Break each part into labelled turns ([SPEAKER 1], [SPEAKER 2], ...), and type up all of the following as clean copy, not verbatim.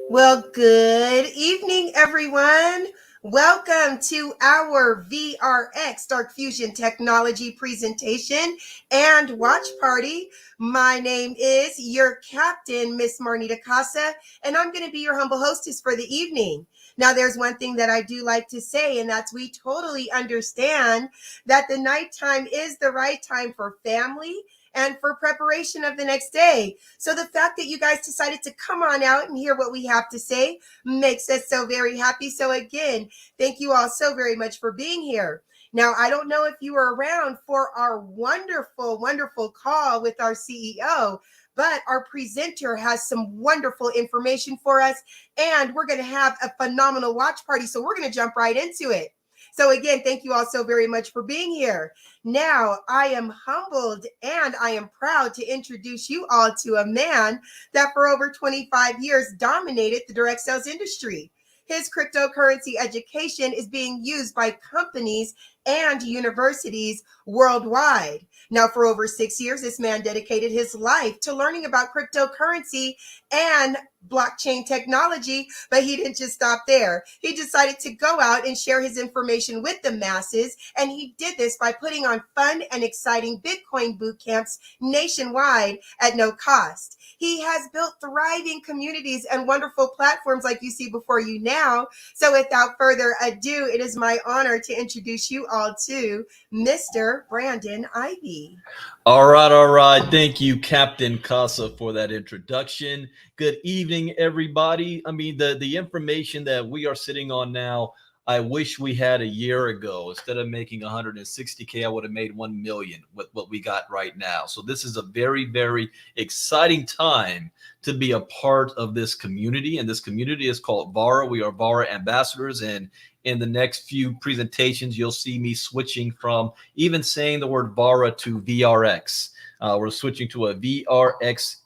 [SPEAKER 1] Well, good evening, everyone. Welcome to our VRX Dark Fusion Technology presentation and watch party. My name is your captain, Miss Marnita Casa, and I'm going to be your humble hostess for the evening. Now, there's one thing that I do like to say, and that's we totally understand that the nighttime is the right time for family and for preparation of the next day. So the fact that you guys decided to come on out and hear what we have to say makes us so very happy. So again, thank you all so very much for being here. Now, I don't know if you were around for our wonderful, wonderful call with our CEO, but our presenter has some wonderful information for us, and we're going to have a phenomenal watch party. So we're going to jump right into it. So again, thank you all so very much for being here. Now, I am humbled and I am proud to introduce you all to a man that for over 25 years dominated the direct sales industry. His cryptocurrency education is being used by companies and universities worldwide. Now, for over 6 years, this man dedicated his life to learning about cryptocurrency and blockchain technology, but he didn't just stop there. He decided to go out and share his information with the masses, and he did this by putting on fun and exciting Bitcoin boot camps nationwide at no cost. He has built thriving communities and wonderful platforms like you see before you now. So without further ado, it is my honor to introduce you all to Mr. Brandon Ivy.
[SPEAKER 2] All right, all right. Thank you, Captain Casa, for that introduction. Good evening, everybody. I mean, the information that we are sitting on now, I wish we had a year ago. Instead of making 160K, I would have made 1 million with what we got right now. So this is a very, very exciting time to be a part of this community. And this community is called Vara. We are Vara ambassadors. And in the next few presentations, you'll see me switching from even saying the word Vara to VRX. We're switching to a VRX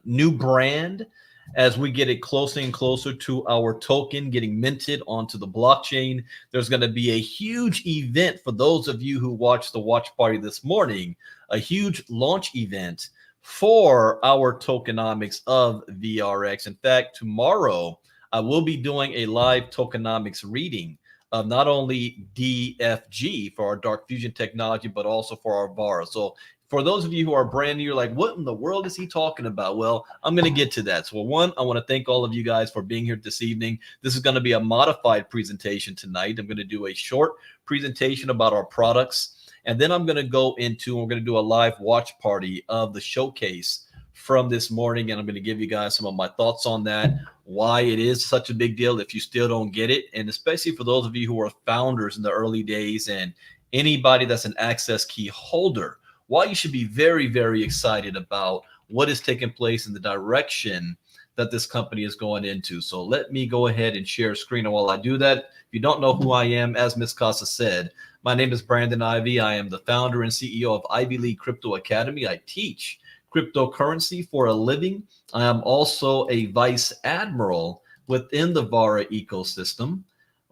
[SPEAKER 2] new brand as we get it closer and closer to our token getting minted onto the blockchain. There's going to be a huge event for those of you who watched the watch party this morning, a huge launch event for our tokenomics of VRX. In fact, tomorrow I will be doing a live tokenomics reading of not only DFG for our dark fusion technology, but also for our Vara. So for those of you who are brand new, you're like, what in the world is he talking about? Well, I'm going to get to that. So one, I want to thank all of you guys for being here this evening. This is going to be a modified presentation tonight. I'm going to do a short presentation about our products. And then I'm going to go into, we're going to do a live watch party of the showcase from this morning. And I'm going to give you guys some of my thoughts on that, why it is such a big deal if you still don't get it. And especially for those of you who are founders in the early days and anybody that's an access key holder, why you should be very, very excited about what is taking place in the direction that this company is going into. So let me go ahead and share a screen. And while I do that, if you don't know who I am, as Ms. Casa said, my name is Brandon Ivy. I am the founder and CEO of Ivy League Crypto Academy. I teach cryptocurrency for a living. I am also a vice admiral within the Vara ecosystem.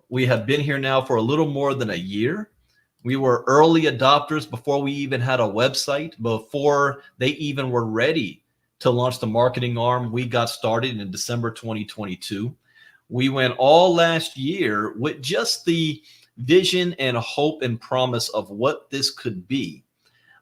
[SPEAKER 2] We have been here now for a little more than a year. We were early adopters before we even had a website, before they even were ready to launch the marketing arm. We got started in December 2022. We went all last year with just the vision and hope and promise of what this could be.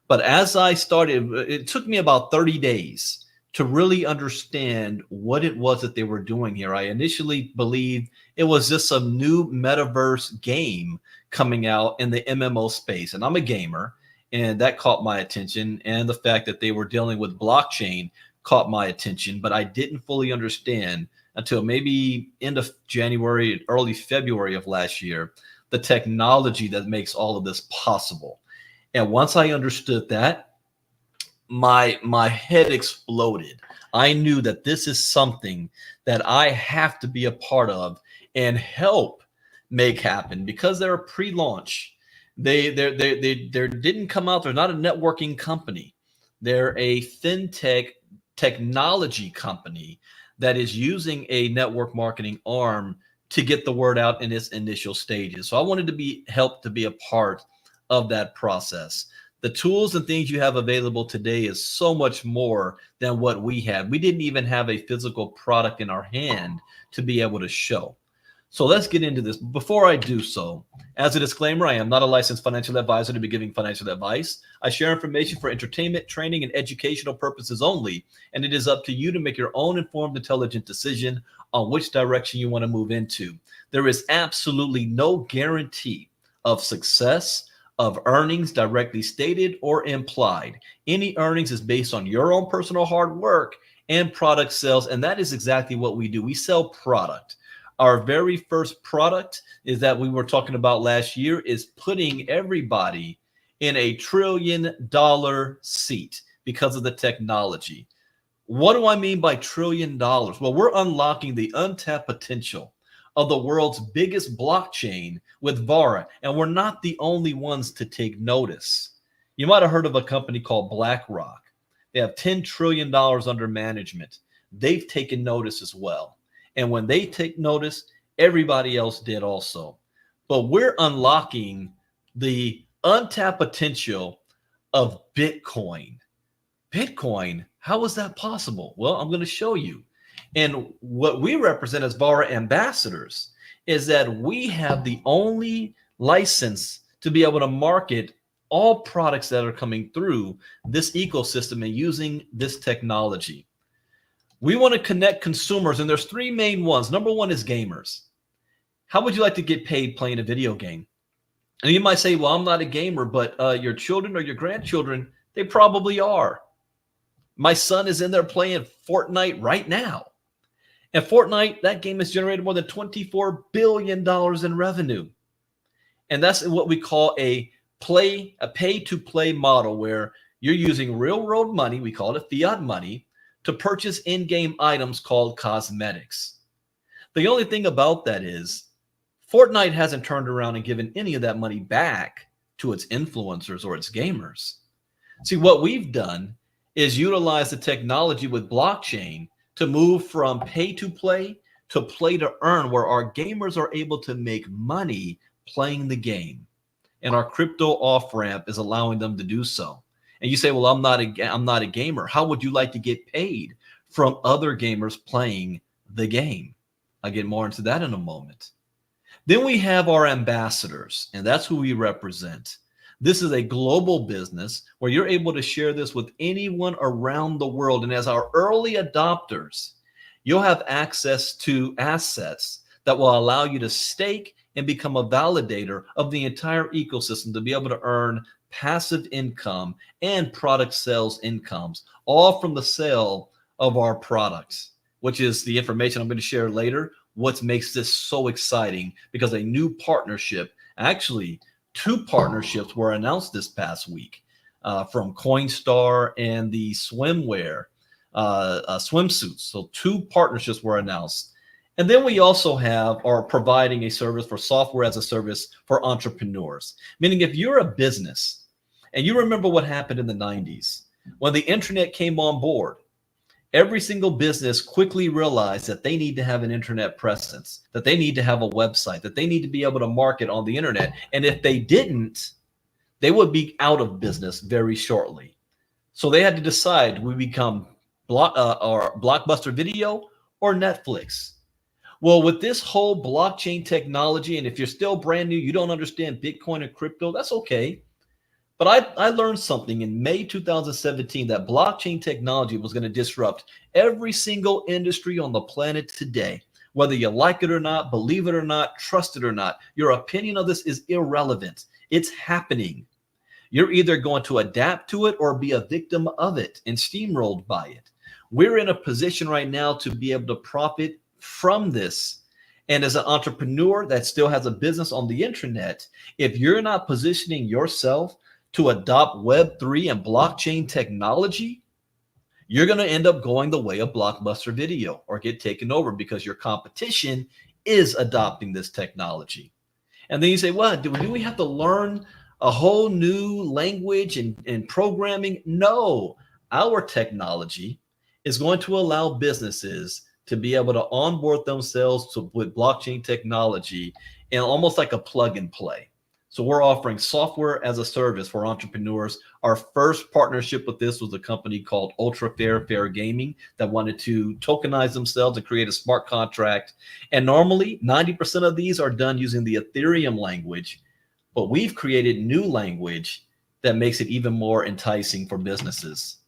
[SPEAKER 2] But as I started, it took me about 30 days to really understand what it was that they were doing here. I initially believed it was just some new metaverse game coming out in the MMO space. And I'm a gamer, and that caught my attention. And the fact that they were dealing with blockchain caught my attention, but I didn't fully understand until maybe end of January, early February of last year, the technology that makes all of this possible. And once I understood that, my head exploded. I knew that this is something that I have to be a part of and help make happen, because they're a pre-launch. They didn't come out. They're not a networking company. They're a fintech technology company that is using a network marketing arm to get the word out in its initial stages. So I wanted to be helped to be a part of that process. The tools and things you have available today is so much more than what we had. We didn't even have a physical product in our hand to be able to show. So let's get into this. Before I do so, as a disclaimer, I am not a licensed financial advisor to be giving financial advice. I share information for entertainment, training, and educational purposes only, and it is up to you to make your own informed, intelligent decision on which direction you want to move into. There is absolutely no guarantee of success, of earnings directly stated or implied. Any earnings is based on your own personal hard work and product sales, and that is exactly what we do. We sell product. Our very first product is that we were talking about last year is putting everybody in a $1 trillion seat because of the technology. What do I mean by $1 trillion? Well, we're unlocking the untapped potential of the world's biggest blockchain with Vara, and we're not the only ones to take notice. You might have heard of a company called BlackRock. They have $10 trillion under management. They've taken notice as well. And when they take notice, everybody else did also. But we're unlocking the untapped potential of Bitcoin. Bitcoin, how is that possible? Well, I'm going to show you. And what we represent as Vara ambassadors is that we have the only license to be able to market all products that are coming through this ecosystem and using this technology. We want to connect consumers, and there's three main ones. Number one is gamers. How would you like to get paid playing a video game? And you might say, well, I'm not a gamer, but your children or your grandchildren, they probably are. My son is in there playing Fortnite right now. And Fortnite, that game has generated more than $24 billion in revenue. And that's what we call a pay-to-play model where you're using real-world money, we call it fiat money, to purchase in-game items called cosmetics. The only thing about that is Fortnite hasn't turned around and given any of that money back to its influencers or its gamers. See, what we've done is utilize the technology with blockchain to move from pay to play to earn, where our gamers are able to make money playing the game. And our crypto off-ramp is allowing them to do so. And you say, well, I'm not a gamer. How would you like to get paid from other gamers playing the game? I'll get more into that in a moment. Then we have our ambassadors, and that's who we represent. This is a global business where you're able to share this with anyone around the world. And as our early adopters, you'll have access to assets that will allow you to stake and become a validator of the entire ecosystem to be able to earn passive income and product sales incomes, all from the sale of our products, which is the information I'm going to share later. What makes this so exciting, because a new partnership, actually, 2 partnerships were announced this past week from Coinstar and the swimwear swimsuits. So 2 partnerships were announced. And then we also are providing a service for software as a service for entrepreneurs. Meaning if you're a business and you remember what happened in the 90s, when the internet came on board, every single business quickly realized that they need to have an internet presence, that they need to have a website, that they need to be able to market on the internet. And if they didn't, they would be out of business very shortly. So they had to decide, we become Blockbuster Video or Netflix. Well, with this whole blockchain technology, and if you're still brand new, you don't understand Bitcoin and crypto, that's okay. But I learned something in May 2017 that blockchain technology was going to disrupt every single industry on the planet today. Whether you like it or not, believe it or not, trust it or not, your opinion of this is irrelevant. It's happening. You're either going to adapt to it or be a victim of it and steamrolled by it. We're in a position right now to be able to profit from this. And as an entrepreneur that still has a business on the internet, if you're not positioning yourself to adopt Web3 and blockchain technology, you're going to end up going the way of Blockbuster Video or get taken over because your competition is adopting this technology. And then you say, well, do we have to learn a whole new language and programming? No, our technology is going to allow businesses to be able to onboard themselves with blockchain technology and almost like a plug and play. So we're offering software as a service for entrepreneurs. Our first partnership with this was a company called Ultra Fair Gaming that wanted to tokenize themselves and create a smart contract. And normally 90% of these are done using the Ethereum language, but we've created new language that makes it even more enticing for businesses.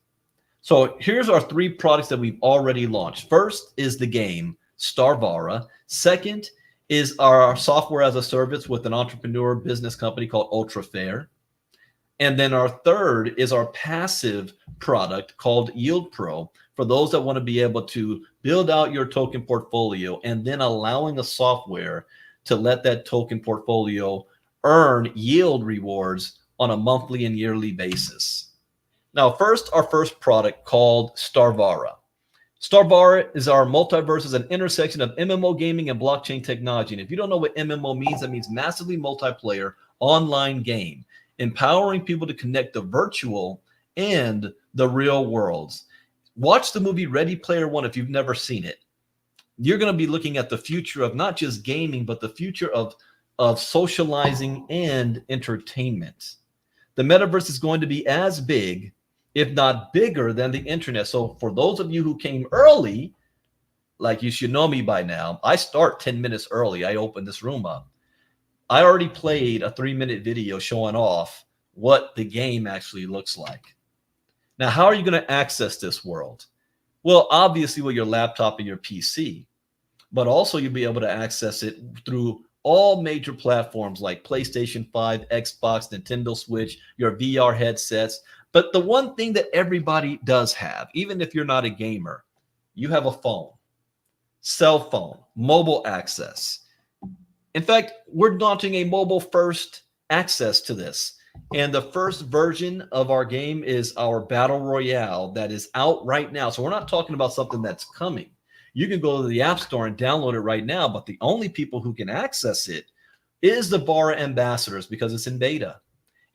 [SPEAKER 2] So here's our 3 products that we've already launched. First is the game Vara. Second is our software as a service with an entrepreneur business company called Ultra Fair. And then our third is our passive product called Yield Pro for those that want to be able to build out your token portfolio and then allowing a software to let that token portfolio earn yield rewards on a monthly and yearly basis. Now, first, our first product called Vara. Vara is our multiverse, is an intersection of MMO gaming and blockchain technology. And if you don't know what MMO means, that means massively multiplayer online game, empowering people to connect the virtual and the real worlds. Watch the movie Ready Player One if you've never seen it. You're going to be looking at the future of not just gaming, but the future of socializing and entertainment. The metaverse is going to be as big, if not bigger, than the internet. So for those of you who came early, like you should know me by now, I start 10 minutes early. I open this room up. I already played a 3-minute video showing off what the game actually looks like. Now, how are you going to access this world? Well, obviously with your laptop and your PC, but also you'll be able to access it through all major platforms like PlayStation 5, Xbox, Nintendo Switch, your VR headsets. But the one thing that everybody does have, even if you're not a gamer, you have a phone, cell phone, mobile access. In fact, we're launching a mobile first access to this. And the first version of our game is our Battle Royale that is out right now. So we're not talking about something that's coming. You can go to the App Store and download it right now, but the only people who can access it is the Vara ambassadors because it's in beta.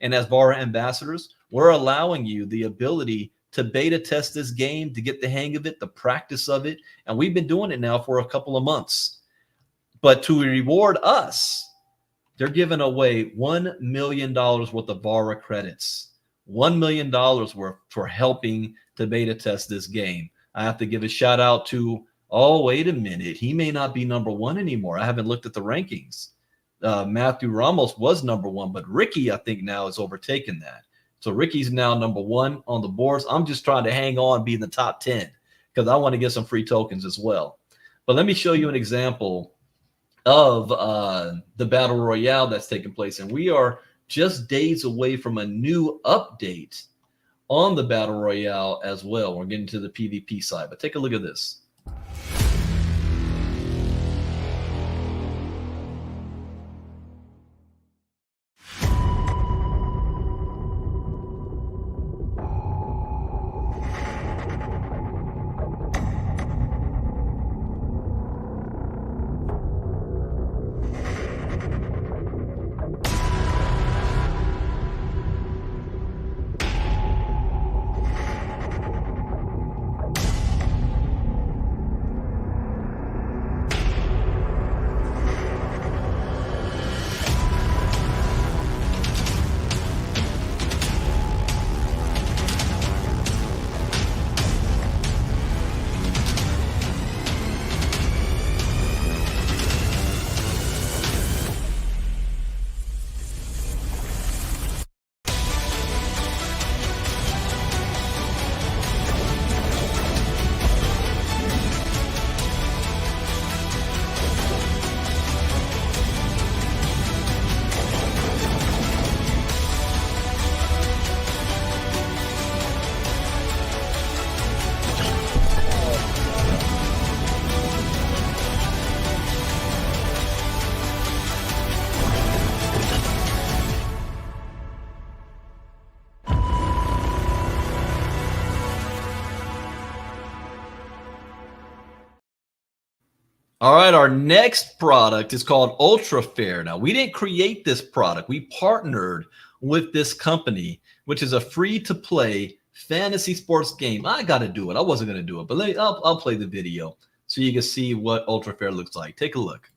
[SPEAKER 2] And as Vara ambassadors, we're allowing you the ability to beta test this game, to get the hang of it, the practice of it. And we've been doing it now for a couple of months. But to reward us, they're giving away $1 million worth of Vara credits. $1 million worth for helping to beta test this game. I have to give a shout out to, oh, wait a minute. He may not be number 1 anymore. I haven't looked at the rankings. Matthew Ramos was number 1, but Ricky, I think, now has overtaken that. So Ricky's now number 1 on the boards. I'm just trying to hang on, be in the top 10, because I want to get some free tokens as well. But let me show you an example of the Battle Royale that's taking place. And we are just days away from a new update on the Battle Royale as well. We're getting to the PvP side, but take a look at this. All right, our next product is called Ultra Fair. Now, we didn't create this product. We partnered with this company, which is a free-to-play fantasy sports game. I got to do it. I wasn't going to do it, but I'll play the video so you can see what Ultra Fair looks like. Take a look.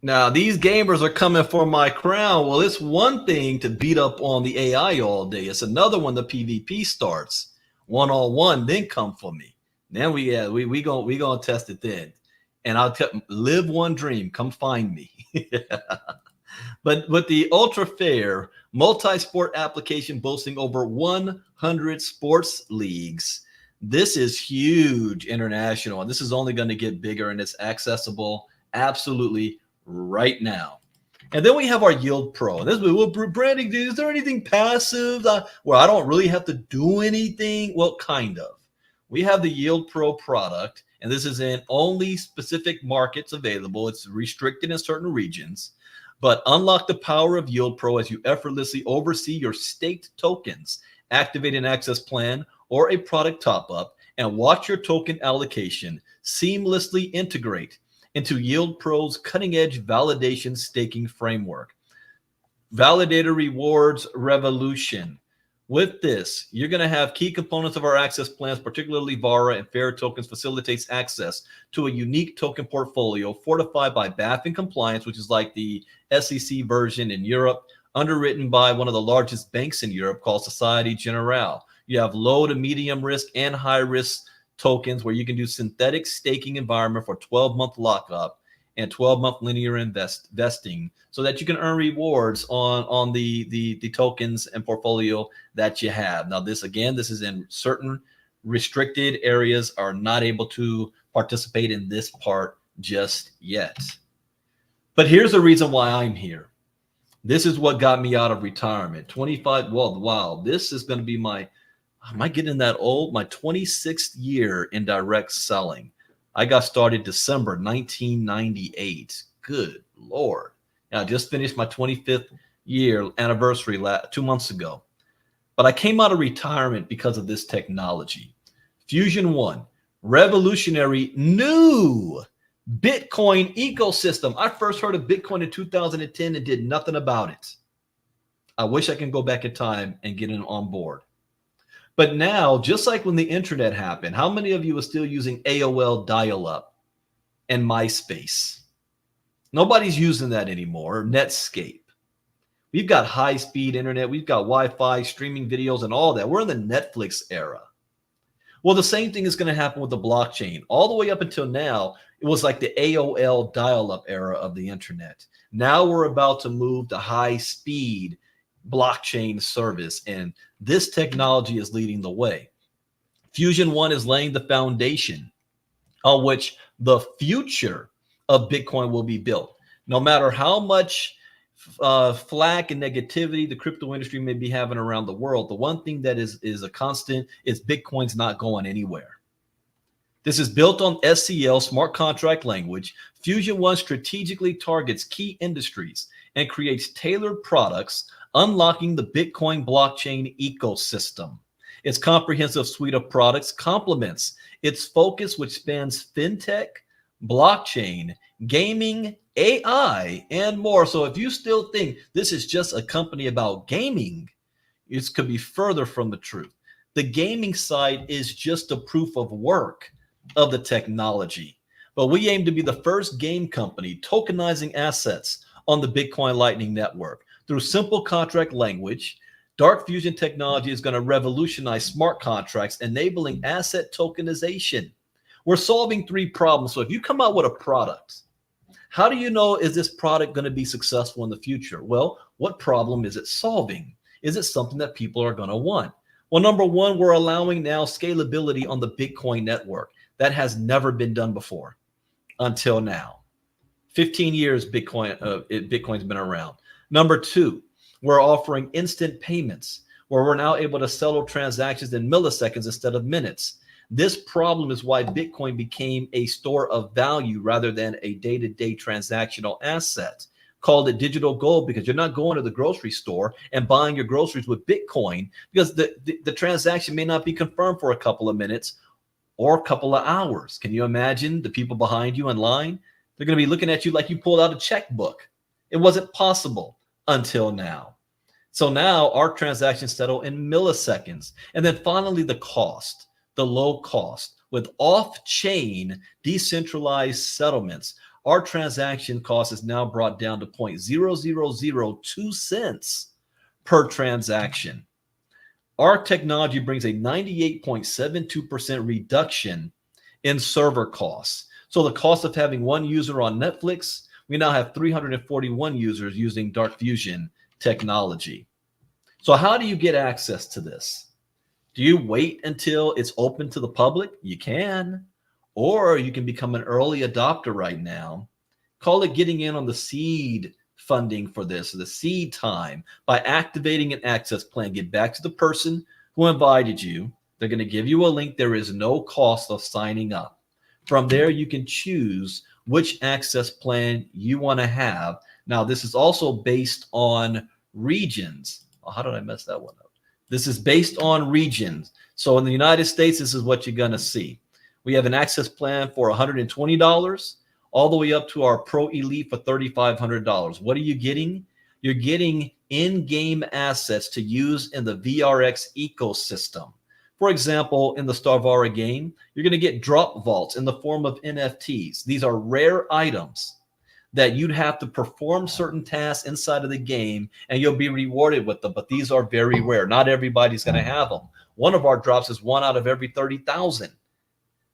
[SPEAKER 2] Now, these gamers are coming for my crown. Well, it's one thing to beat up on the AI all day. It's another one the PvP starts one-on-one, then come for me. Then we gonna test it then. And I'll live one dream. Come find me. But with the ultra fair multi-sport application boasting over 100 sports leagues, this is huge international, and this is only going to get bigger, and it's accessible absolutely right now. And then we have our Yield Pro. And this well, Branding, is there anything passive where I don't really have to do anything? Well, kind of. We have the Yield Pro product, and this is in only specific markets available. It's restricted in certain regions. But unlock the power of Yield Pro as you effortlessly oversee your staked tokens, activate an access plan or a product top-up, and watch your token allocation seamlessly integrate into Yield Pro's cutting-edge validation staking framework. Validator rewards revolution. With this, you're going to have key components of our access plans, particularly Vara and Fair Tokens, facilitates access to a unique token portfolio fortified by BaFin compliance, which is like the SEC version in Europe, underwritten by one of the largest banks in Europe called Societe Generale. You have low to medium risk and high risk tokens where you can do synthetic staking environment for 12-month lockup and 12-month linear vesting so that you can earn rewards on the tokens and portfolio that you have. Now, this is in certain restricted areas are not able to participate in this part just yet. But here's the reason why I'm here. This is what got me out of retirement. 25, well, wow, this is going to be am I getting that old? My 26th year in direct selling. I got started December 1998. Good Lord. I just finished my 25th year anniversary 2 months ago. But I came out of retirement because of this technology. Fusion One, revolutionary new Bitcoin ecosystem. I first heard of Bitcoin in 2010 and did nothing about it. I wish I can go back in time and get on board. But now, just like when the internet happened, how many of you are still using AOL dial-up and MySpace? Nobody's using that anymore. Netscape. We've got high-speed internet. We've got Wi-Fi, streaming videos, and all that. We're in the Netflix era. Well, the same thing is going to happen with the blockchain. All the way up until now, it was like the AOL dial-up era of the internet. Now we're about to move to high-speed blockchain service, and this technology is leading the way. Fusion One is laying the foundation on which the future of Bitcoin will be built. No matter how much flack and negativity the crypto industry may be having around the world, the one thing that is a constant is Bitcoin's not going anywhere. This is built on SCL, smart contract language. Fusion One strategically targets key industries and creates tailored products, unlocking the Bitcoin blockchain ecosystem. Its comprehensive suite of products complements its focus, which spans fintech, blockchain, gaming, AI, and more. So if you still think this is just a company about gaming, it could be further from the truth. The gaming side is just a proof of work of the technology. But we aim to be the first game company tokenizing assets on the Bitcoin Lightning Network. Through simple contract language, Dark Fusion technology is going to revolutionize smart contracts, enabling asset tokenization. We're solving 3 problems. So if you come out with a product, how do you know, is this product going to be successful in the future? Well, what problem is it solving? Is it something that people are going to want? Well, number one, we're allowing now scalability on the Bitcoin network. That has never been done before until now. 15 years Bitcoin's been around. Number two, we're offering instant payments where we're now able to settle transactions in milliseconds instead of minutes. This problem is why Bitcoin became a store of value rather than a day-to-day transactional asset. Called it digital gold because you're not going to the grocery store and buying your groceries with Bitcoin because the transaction may not be confirmed for a couple of minutes or a couple of hours. Can you imagine the people behind you in line? They're going to be looking at you like you pulled out a checkbook. It wasn't possible until now. So now our transactions settle in milliseconds. And then finally, the cost, the low cost with off-chain decentralized settlements. our transaction cost is now brought down to 0.0002 cents per transaction. Our technology brings a 98.72% reduction in server costs. So the cost of having one user on Netflix, we now have 341 users using Dark Fusion technology. So how do you get access to this? Do you wait until it's open to the public? You can. Or you can become an early adopter right now. Call it getting in on the seed funding for this, the seed time, by activating an access plan. Get back to the person who invited you. They're going to give you a link. There is no cost of signing up. From there, you can choose which access plan you want to have. Now, this is also based on regions. Oh, how did I mess that one up? This is based on regions. So in the United States, this is what you're going to see. We have an access plan for $120, all the way up to our Pro Elite for $3,500. What are you getting? You're getting in-game assets to use in the VRX ecosystem. For example, in the Vara game, you're going to get drop vaults in the form of NFTs. These are rare items that you'd have to perform certain tasks inside of the game, and you'll be rewarded with them. But these are very rare. Not everybody's going to have them. One of our drops is 1 out of every 30,000.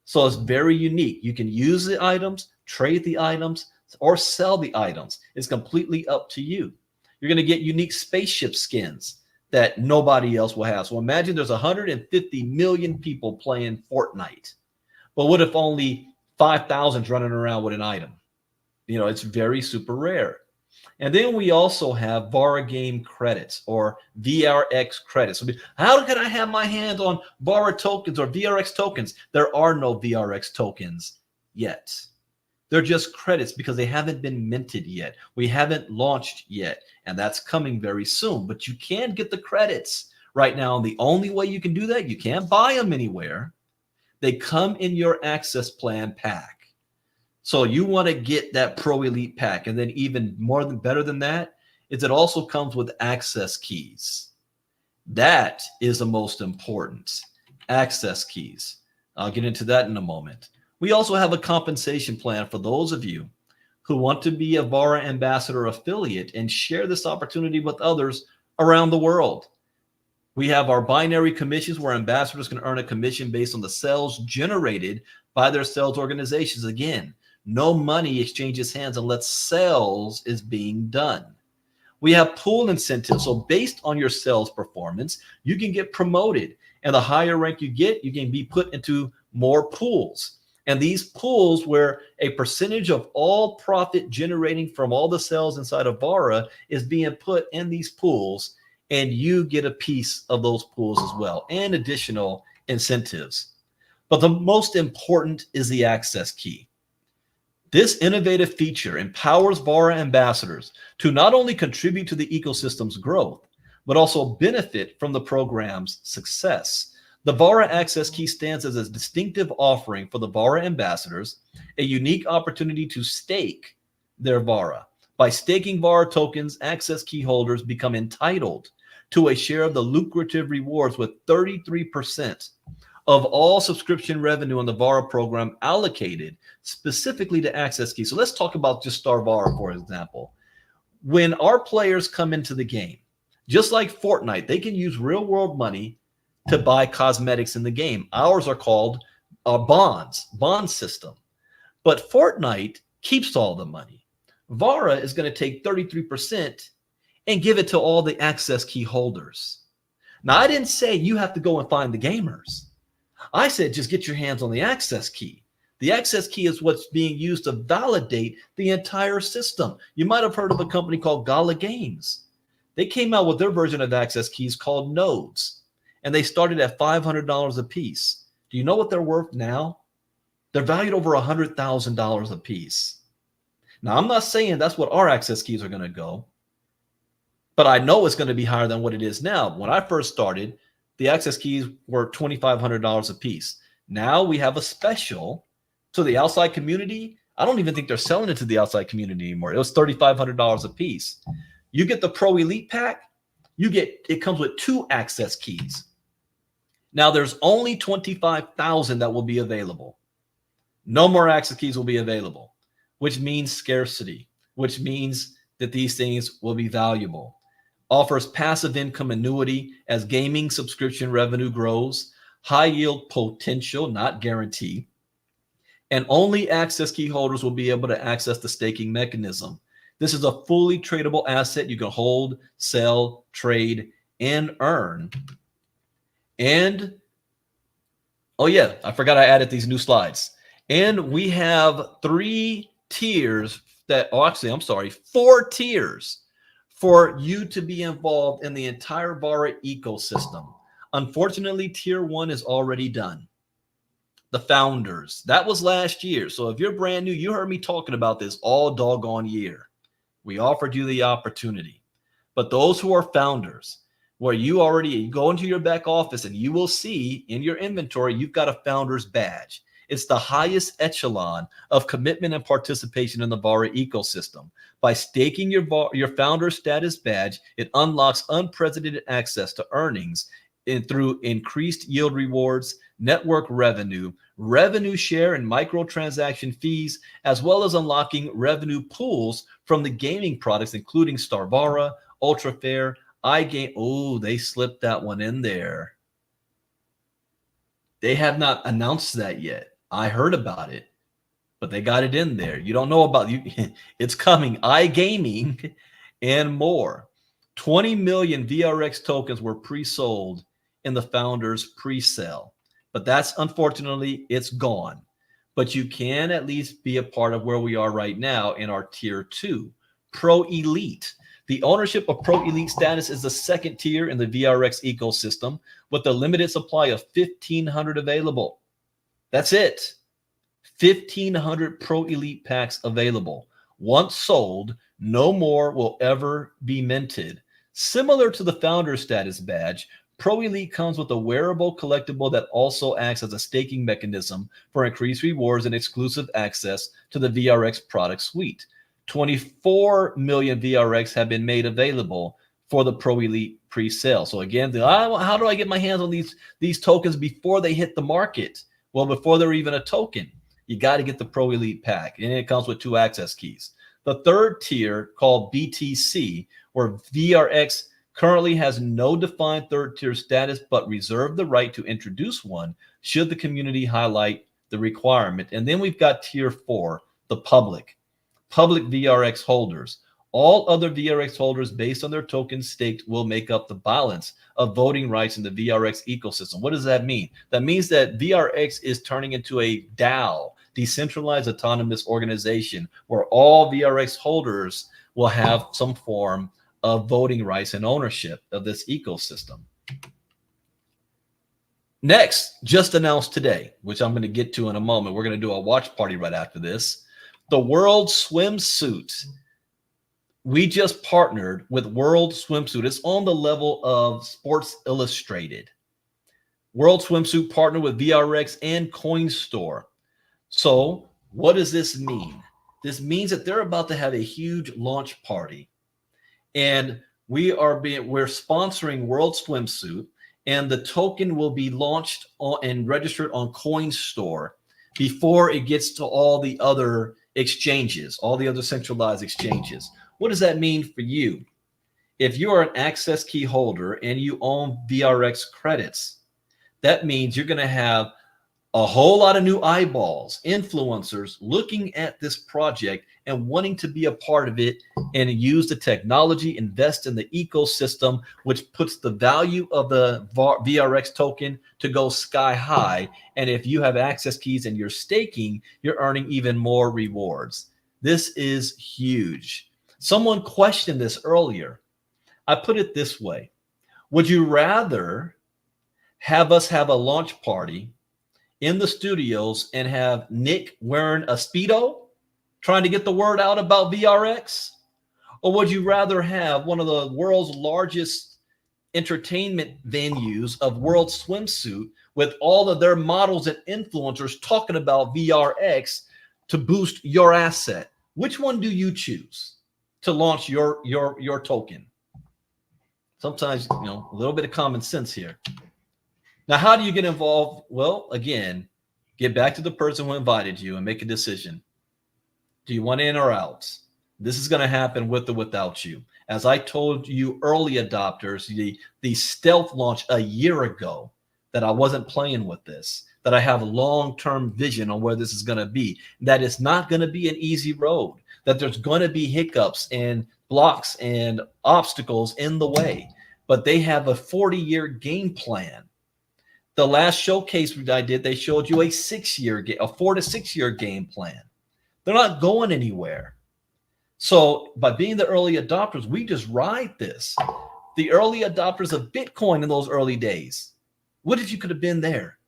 [SPEAKER 2] So it's very unique. You can use the items, trade the items, or sell the items. It's completely up to you. You're going to get unique spaceship skins that nobody else will have. So imagine there's 150 million people playing Fortnite. But what if only 5,000 is running around with an item? You know, it's very super rare. And then we also have Vara game credits or VRX credits. So how can I have my hands on Vara tokens or VRX tokens? There are no VRX tokens yet. They're just credits because they haven't been minted yet. We haven't launched yet, and that's coming very soon. But you can get the credits right now. And the only way you can do that, you can't buy them anywhere. They come in your access plan pack. So you want to get that Pro Elite pack. And then even more than better than that is it also comes with access keys. That is the most important. Access keys. I'll get into that in a moment. We also have a compensation plan for those of you who want to be a Vara Ambassador affiliate and share this opportunity with others around the world. We have our binary commissions where ambassadors can earn a commission based on the sales generated by their sales organizations. Again, no money exchanges hands unless sales is being done. We have pool incentives. So based on your sales performance, you can get promoted. And the higher rank you get, you can be put into more pools. And these pools where a percentage of all profit generating from all the sales inside of Vara is being put in these pools, and you get a piece of those pools as well, and additional incentives. But the most important is the access key. This innovative feature empowers Vara ambassadors to not only contribute to the ecosystem's growth, but also benefit from the program's success. The Vara Access Key stands as a distinctive offering for the Vara ambassadors, a unique opportunity to stake their Vara. By staking Vara tokens, access key holders become entitled to a share of the lucrative rewards, with 33% of all subscription revenue in the Vara program allocated specifically to access keys. So let's talk about just Star Vara, for example. When our players come into the game, just like Fortnite, they can use real world money to buy cosmetics in the game. Ours are called bond system. But Fortnite keeps all the money. Vara is going to take 33% and give it to all the access key holders. Now, I didn't say you have to go and find the gamers. I said just get your hands on the access key. The access key is what's being used to validate the entire system. You might have heard of a company called Gala Games. They came out with their version of access keys called nodes, and they started at $500 a piece. Do you know what they're worth now? They're valued over $100,000 a piece. Now, I'm not saying that's what our access keys are going to go, but I know it's going to be higher than what it is now. When I first started, the access keys were $2,500 a piece. Now we have a special to the outside community. I don't even think they're selling it to the outside community anymore. It was $3,500 a piece. You get the Pro Elite pack, it comes with 2 access keys. Now there's only 25,000 that will be available. No more access keys will be available. which means scarcity, which means that these things will be valuable. Offers passive income annuity as gaming subscription revenue grows, high yield potential, not guarantee, and only access key holders will be able to access the staking mechanism. This is a fully tradable asset you can hold, sell, trade, and earn. And oh yeah, I forgot I added these new slides. And we have 3 tiers that, oh, actually, I'm sorry, 4 tiers for you to be involved in the entire Vara ecosystem. Unfortunately, tier 1 is already done. The founders, that was last year. So if you're brand new, you heard me talking about this all doggone year. We offered you the opportunity. But those who are founders, where you already go into your back office and you will see in your inventory, you've got a founder's badge. It's the highest echelon of commitment and participation in the Vara ecosystem. By staking your founder status badge, it unlocks unprecedented access to earnings through increased yield rewards, network revenue, revenue share, and microtransaction fees, as well as unlocking revenue pools from the gaming products, including Vara, Ultra Fair, iGame. Oh, they slipped that one in there. They have not announced that yet. I heard about it, but they got it in there. You don't know about it. It's coming. iGaming and more. 20 million VRX tokens were pre-sold in the founders pre-sale, but that's unfortunately it's gone. But you can at least be a part of where we are right now in our tier 2, Pro Elite. The ownership of Pro Elite status is the second tier in the VRX ecosystem with a limited supply of 1,500 available. That's it. 1,500 Pro Elite packs available. Once sold, no more will ever be minted. Similar to the founder status badge, Pro Elite comes with a wearable collectible that also acts as a staking mechanism for increased rewards and exclusive access to the VRX product suite. 24 million VRX have been made available for the Pro Elite pre-sale. So again, how do I get my hands on these tokens before they hit the market? Well, before they're even a token, you got to get the Pro Elite pack, and it comes with 2 access keys. The third tier, called BTC, where VRX currently has no defined third tier status, but reserve the right to introduce one should the community highlight the requirement. And then we've got tier 4, the public VRX holders. All other VRX holders based on their tokens staked will make up the balance of voting rights in the VRX ecosystem. What does that mean? That means that VRX is turning into a DAO, decentralized autonomous organization, where all VRX holders will have some form of voting rights and ownership of this ecosystem. Next, just announced today, which I'm going to get to in a moment. We're going to do a watch party right after this. The World Swimsuit. We just partnered with World Swimsuit. It's on the level of Sports Illustrated. World Swimsuit partnered with VRX and Coinstore. So what does this mean? This means that they're about to have a huge launch party. And we're sponsoring World Swimsuit, and the token will be launched and registered on Coinstore before it gets to all the other exchanges, all the other centralized exchanges. What does that mean for you? If you are an access key holder and you own VRX credits, that means you're going to have a whole lot of new eyeballs, influencers looking at this project and wanting to be a part of it and use the technology, invest in the ecosystem, which puts the value of the VRX token to go sky high. And if you have access keys and you're staking, you're earning even more rewards. This is huge. Someone questioned this earlier. I put it this way. Would you rather have us have a launch party in the studios and have Nick wearing a Speedo trying to get the word out about VRX? Or would you rather have one of the world's largest entertainment venues of World Swimsuit with all of their models and influencers talking about VRX to boost your asset? Which one do you choose to launch your token? Sometimes, a little bit of common sense here. Now, how do you get involved? Well, again, get back to the person who invited you and make a decision. Do you want in or out? This is going to happen with or without you. As I told you, early adopters, the stealth launch a year ago, that I wasn't playing with this, that I have long-term vision on where this is going to be, that it's not going to be an easy road, that there's going to be hiccups and blocks and obstacles in the way, but they have a 40-year game plan. The last showcase I did, they showed you a 4 to 6 year game plan. They're not going anywhere. So by being the early adopters, we just ride this. The early adopters of Bitcoin in those early days. What if you could have been there?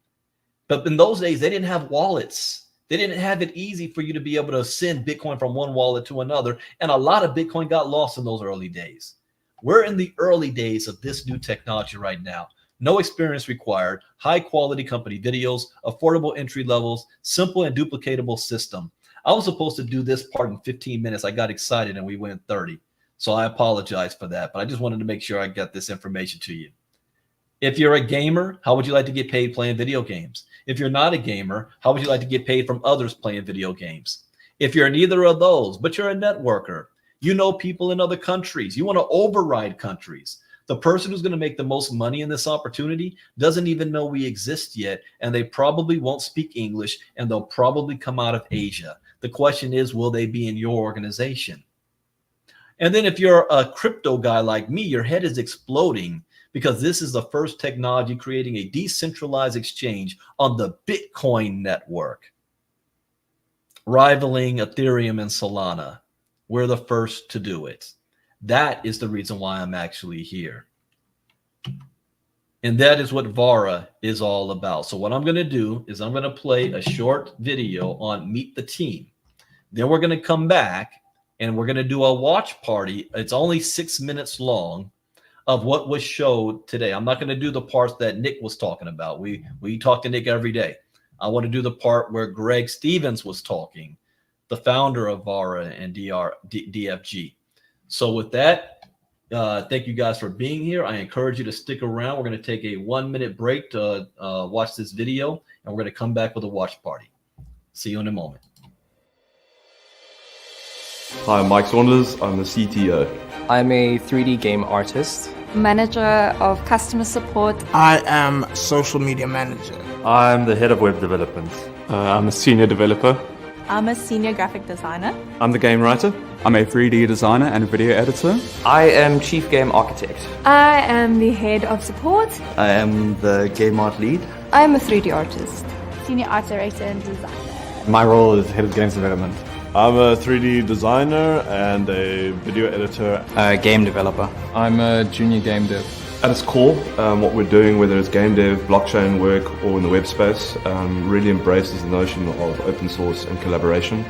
[SPEAKER 2] But in those days, they didn't have wallets. They didn't have it easy for you to be able to send Bitcoin from one wallet to another. And a lot of Bitcoin got lost in those early days. We're in the early days of this new technology right now. No experience required, high quality company videos, affordable entry levels, simple and duplicatable system. I was supposed to do this part in 15 minutes. I got excited and we went 30. So I apologize for that, but I just wanted to make sure I got this information to you. If you're a gamer, how would you like to get paid playing video games? If you're not a gamer, how would you like to get paid from others playing video games? If you're neither of those, but you're a networker, you know people in other countries, you want to override countries. The person who's going to make the most money in this opportunity doesn't even know we exist yet, and they probably won't speak English, and they'll probably come out of Asia. The question is, will they be in your organization? And then if you're a crypto guy like me, your head is exploding because this is the first technology creating a decentralized exchange on the Bitcoin network, rivaling Ethereum and Solana. We're the first to do it. That is the reason why I'm actually here. And that is what Vara is all about. So what I'm going to do is I'm going to play a short video on Meet the Team. Then we're going to come back and we're going to do a watch party. It's only 6 minutes long of what was showed today. I'm not going to do the parts that Nick was talking about. We talk to Nick every day. I want to do the part where Greg Stevens was talking, the founder of Vara and DFG. So with that, thank you guys for being here. I encourage you to stick around. We're going to take a 1 minute break to watch this video, and we're going to come back with a watch party. See you in a moment.
[SPEAKER 3] Hi, I'm Mike Saunders. I'm the CTO.
[SPEAKER 4] I'm a 3D game artist.
[SPEAKER 5] Manager of customer support.
[SPEAKER 6] I am social media manager.
[SPEAKER 7] I'm the head of web development.
[SPEAKER 8] I'm a senior developer.
[SPEAKER 9] I'm a senior graphic designer.
[SPEAKER 8] I'm the game writer. I'm a 3D designer and a video editor.
[SPEAKER 4] I am chief game architect.
[SPEAKER 5] I am the head of support.
[SPEAKER 7] I am the game art lead.
[SPEAKER 5] I'm a 3D artist.
[SPEAKER 9] Senior art director and designer.
[SPEAKER 7] My role is head of games development.
[SPEAKER 3] I'm a 3D designer and a video editor.
[SPEAKER 4] Game developer.
[SPEAKER 8] I'm a junior game dev.
[SPEAKER 3] At its core, what we're doing, whether it's game dev, blockchain work, or in the web space, really embraces the notion of open source and collaboration.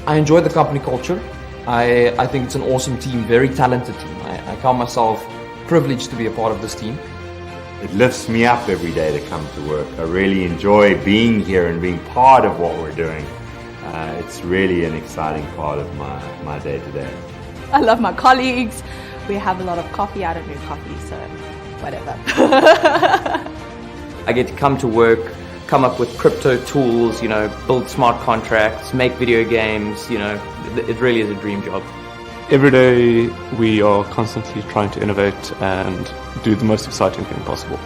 [SPEAKER 4] I enjoy the company culture. I think it's an awesome team, very talented team. I count myself privileged to be a part of this team.
[SPEAKER 10] It lifts me up every day to come to work. I really enjoy being here and being part of what we're doing. It's really an exciting part of my day-to-day.
[SPEAKER 9] I love my colleagues. We have a lot of coffee. I don't drink coffee, so whatever.
[SPEAKER 4] I get to come to work, come up with crypto tools, build smart contracts, make video games, it really is a dream job.
[SPEAKER 8] Every day we are constantly trying to innovate and do the most exciting thing possible.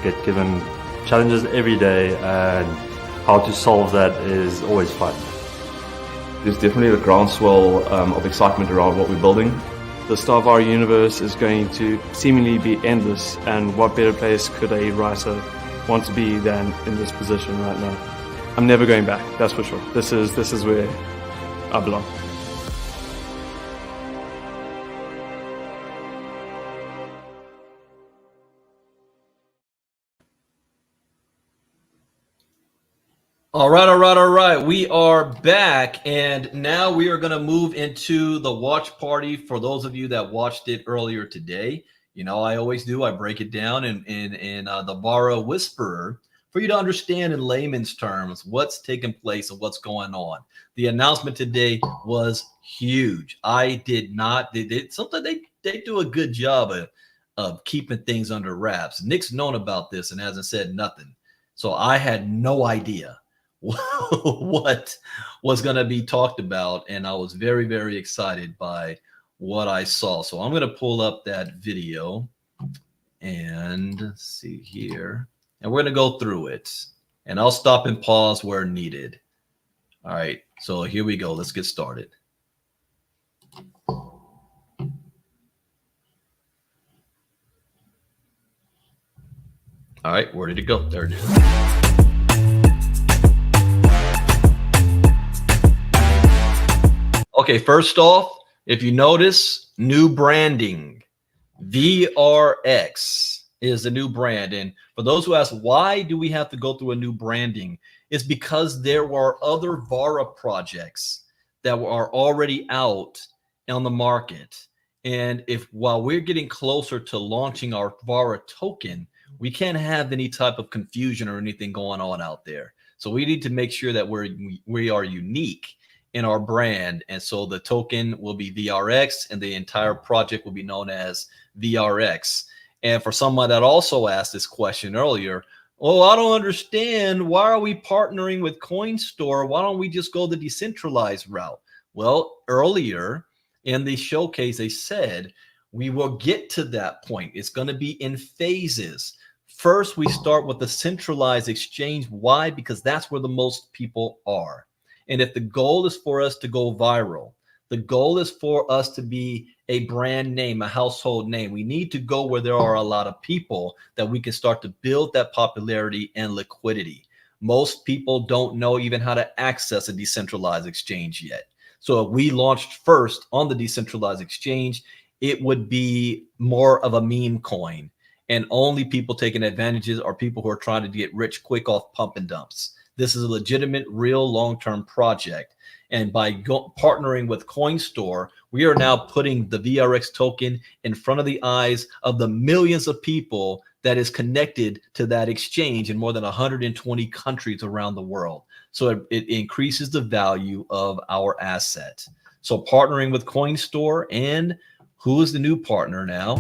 [SPEAKER 7] Get given challenges every day, and how to solve that is always fun.
[SPEAKER 3] There's definitely a groundswell of excitement around what we're building.
[SPEAKER 8] The star of our universe is going to seemingly be endless, and what better place could a writer want to be than in this position right now? I'm never going back, that's for sure. This is where I belong.
[SPEAKER 2] All right. We are back, and now we are going to move into the watch party. For those of you that watched it earlier today, I always do. I break it down in the Vara Whisperer for you to understand in layman's terms what's taking place and what's going on. The announcement today was huge. I did not. They do a good job of keeping things under wraps. Nick's known about this and hasn't said nothing, so I had no idea what was going to be talked about, and I was very, very excited by what I saw. So I'm going to pull up that video and see here, and we're going to go through it, and I'll stop and pause where needed. All right, so here we go. Let's get started. All right, where did it go? There it is. Okay, first off, if you notice, new branding. VRX is the new brand. And for those who ask, why do we have to go through a new branding? It's because there were other Vara projects that are already out on the market. And while we're getting closer to launching our Vara token, we can't have any type of confusion or anything going on out there. So we need to make sure that we are unique in our brand. And so the token will be VRX and the entire project will be known as VRX. And for someone that also asked this question earlier, oh, I don't understand. Why are we partnering with CoinStore? Why don't we just go the decentralized route? Well, earlier in the showcase, they said we will get to that point. It's going to be in phases. First, we start with the centralized exchange. Why? Because that's where the most people are. And if the goal is for us to go viral, the goal is for us to be a brand name, a household name, we need to go where there are a lot of people that we can start to build that popularity and liquidity. Most people don't know even how to access a decentralized exchange yet. So if we launched first on the decentralized exchange, it would be more of a meme coin. And only people taking advantages are people who are trying to get rich quick off pump and dumps. This is a legitimate, real long-term project. And by partnering with CoinStore, we are now putting the VRX token in front of the eyes of the millions of people that is connected to that exchange in more than 120 countries around the world. So it increases the value of our asset. So partnering with CoinStore, and who is the new partner now?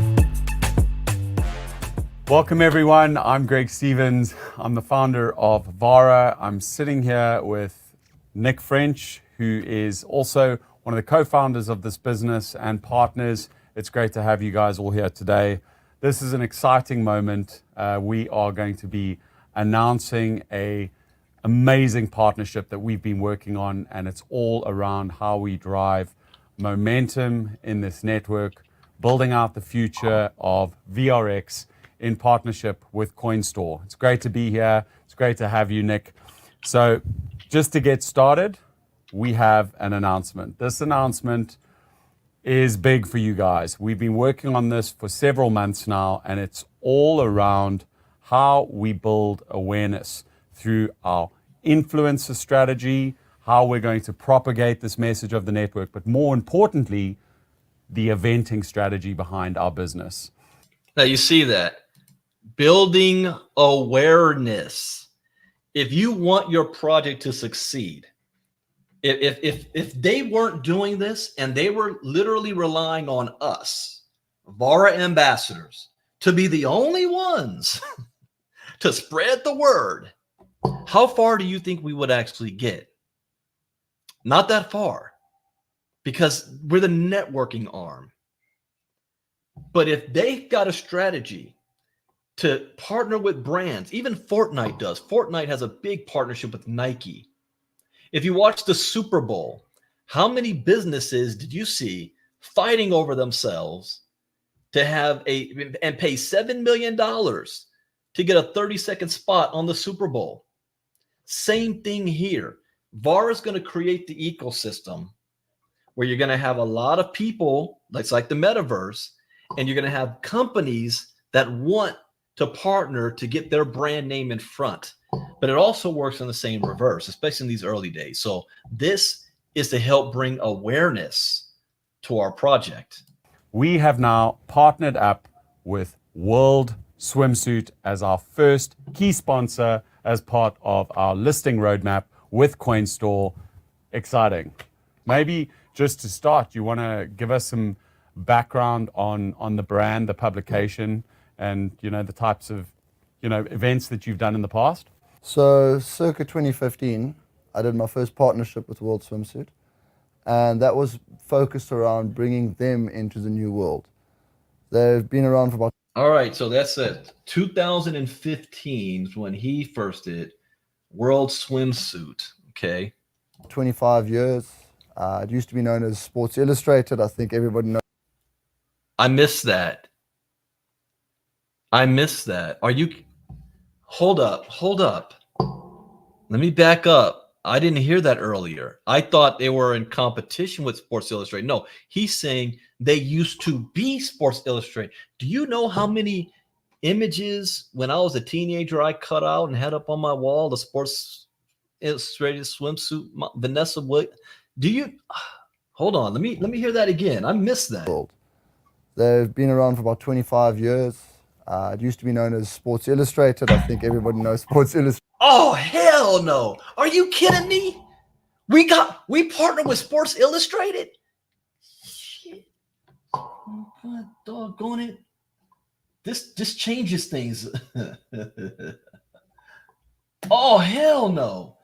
[SPEAKER 11] Welcome everyone, I'm Greg Stevens. I'm the founder of Vara. I'm sitting here with Nick French, who is also one of the co-founders of this business and partners. It's great to have you guys all here today. This is an exciting moment. We are going to be announcing an amazing partnership that we've been working on, and it's all around how we drive momentum in this network, building out the future of VRX in partnership with CoinStore. It's great to be here. It's great to have you, Nick. So just to get started, we have an announcement. This announcement is big for you guys. We've been working on this for several months now, and it's all around how we build awareness through our influencer strategy, how we're going to propagate this message of the network, but more importantly, the eventing strategy behind our business.
[SPEAKER 2] Now you see that. Building awareness. If you want your project to succeed, if they weren't doing this and they were literally relying on us, Vara ambassadors, to be the only ones to spread the word, how far do you think we would actually get? Not that far, because we're the networking arm. But if they've got a strategy to partner with brands, even Fortnite does. Fortnite has a big partnership with Nike. If you watch the Super Bowl, how many businesses did you see fighting over themselves to have and pay $7 million to get a 30-second spot on the Super Bowl? Same thing here. Vara is going to create the ecosystem where you're going to have a lot of people, that's like the metaverse, and you're going to have companies that want to partner to get their brand name in front. But it also works in the same reverse, especially in these early days. So this is to help bring awareness to our project.
[SPEAKER 11] We have now partnered up with World Swimsuit as our first key sponsor as part of our listing roadmap with CoinStore. Exciting. Maybe just to start, you want to give us some background on the brand, the publication, and the types of events that you've done in the past?
[SPEAKER 12] So, circa 2015, I did my first partnership with World Swimsuit, and that was focused around bringing them into the new world. They've been around for about.
[SPEAKER 2] All right, so that's it. 2015 is when he first did World Swimsuit. Okay.
[SPEAKER 12] 25 years. It used to be known as Sports Illustrated. I think everybody knows.
[SPEAKER 2] I missed that. I missed that. Are you? Hold up. Hold up. Let me back up. I didn't hear that earlier. I thought they were in competition with Sports Illustrated. No, he's saying they used to be Sports Illustrated. Do you know how many images when I was a teenager I cut out and had up on my wall the Sports Illustrated swimsuit Vanessa Wood? Do you? Hold on. Let me hear that again. I missed that.
[SPEAKER 12] They've been around for about 25 years. It used to be known as Sports Illustrated. I think everybody knows Sports Illustrated.
[SPEAKER 2] Oh, hell no. Are you kidding me? We partnered with Sports Illustrated? Shit. Oh, God, doggone it. This changes things. Oh, hell no.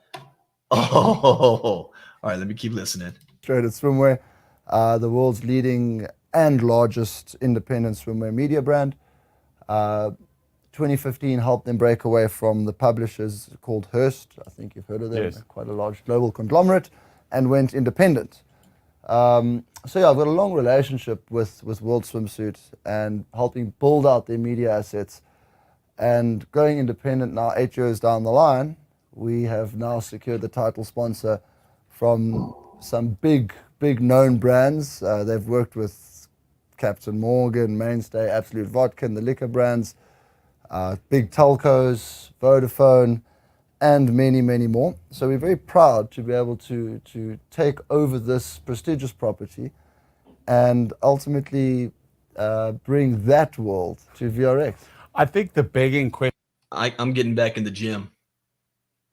[SPEAKER 2] Oh, all right, let me keep listening.
[SPEAKER 12] Illustrated Swimwear, the world's leading and largest independent swimwear media brand. 2015 helped them break away from the publishers called Hearst. I think you've heard of them.
[SPEAKER 11] Yes.
[SPEAKER 12] Quite a large global conglomerate, and went independent. So yeah, I've got a long relationship with World Swimsuit and helping build out their media assets. And going independent now, 8 years down the line, we have now secured the title sponsor from some big known brands. They've worked with Captain Morgan, Mainstay, Absolute Vodka, and the liquor brands, big telcos, Vodafone, and many more. So we're very proud to be able to take over this prestigious property and ultimately bring that world to VRX.
[SPEAKER 11] I think the begging question.
[SPEAKER 2] I'm getting back in the gym.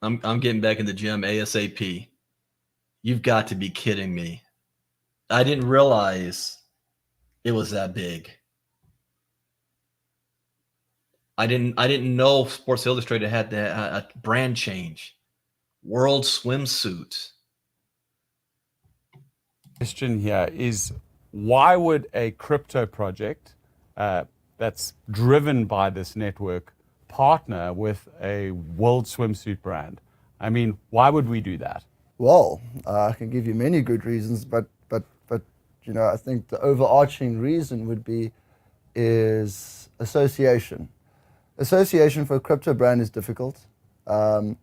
[SPEAKER 2] I'm getting back in the gym ASAP. You've got to be kidding me. I didn't realize it was that big. I didn't know Sports Illustrated had a brand change. World Swimsuit.
[SPEAKER 11] Question here is, why would a crypto project that's driven by this network partner with a World Swimsuit brand? I mean, why would we do that?
[SPEAKER 12] Well, I can give you many good reasons, but you know, I think the overarching reason would be is association. Association for a crypto brand is difficult. A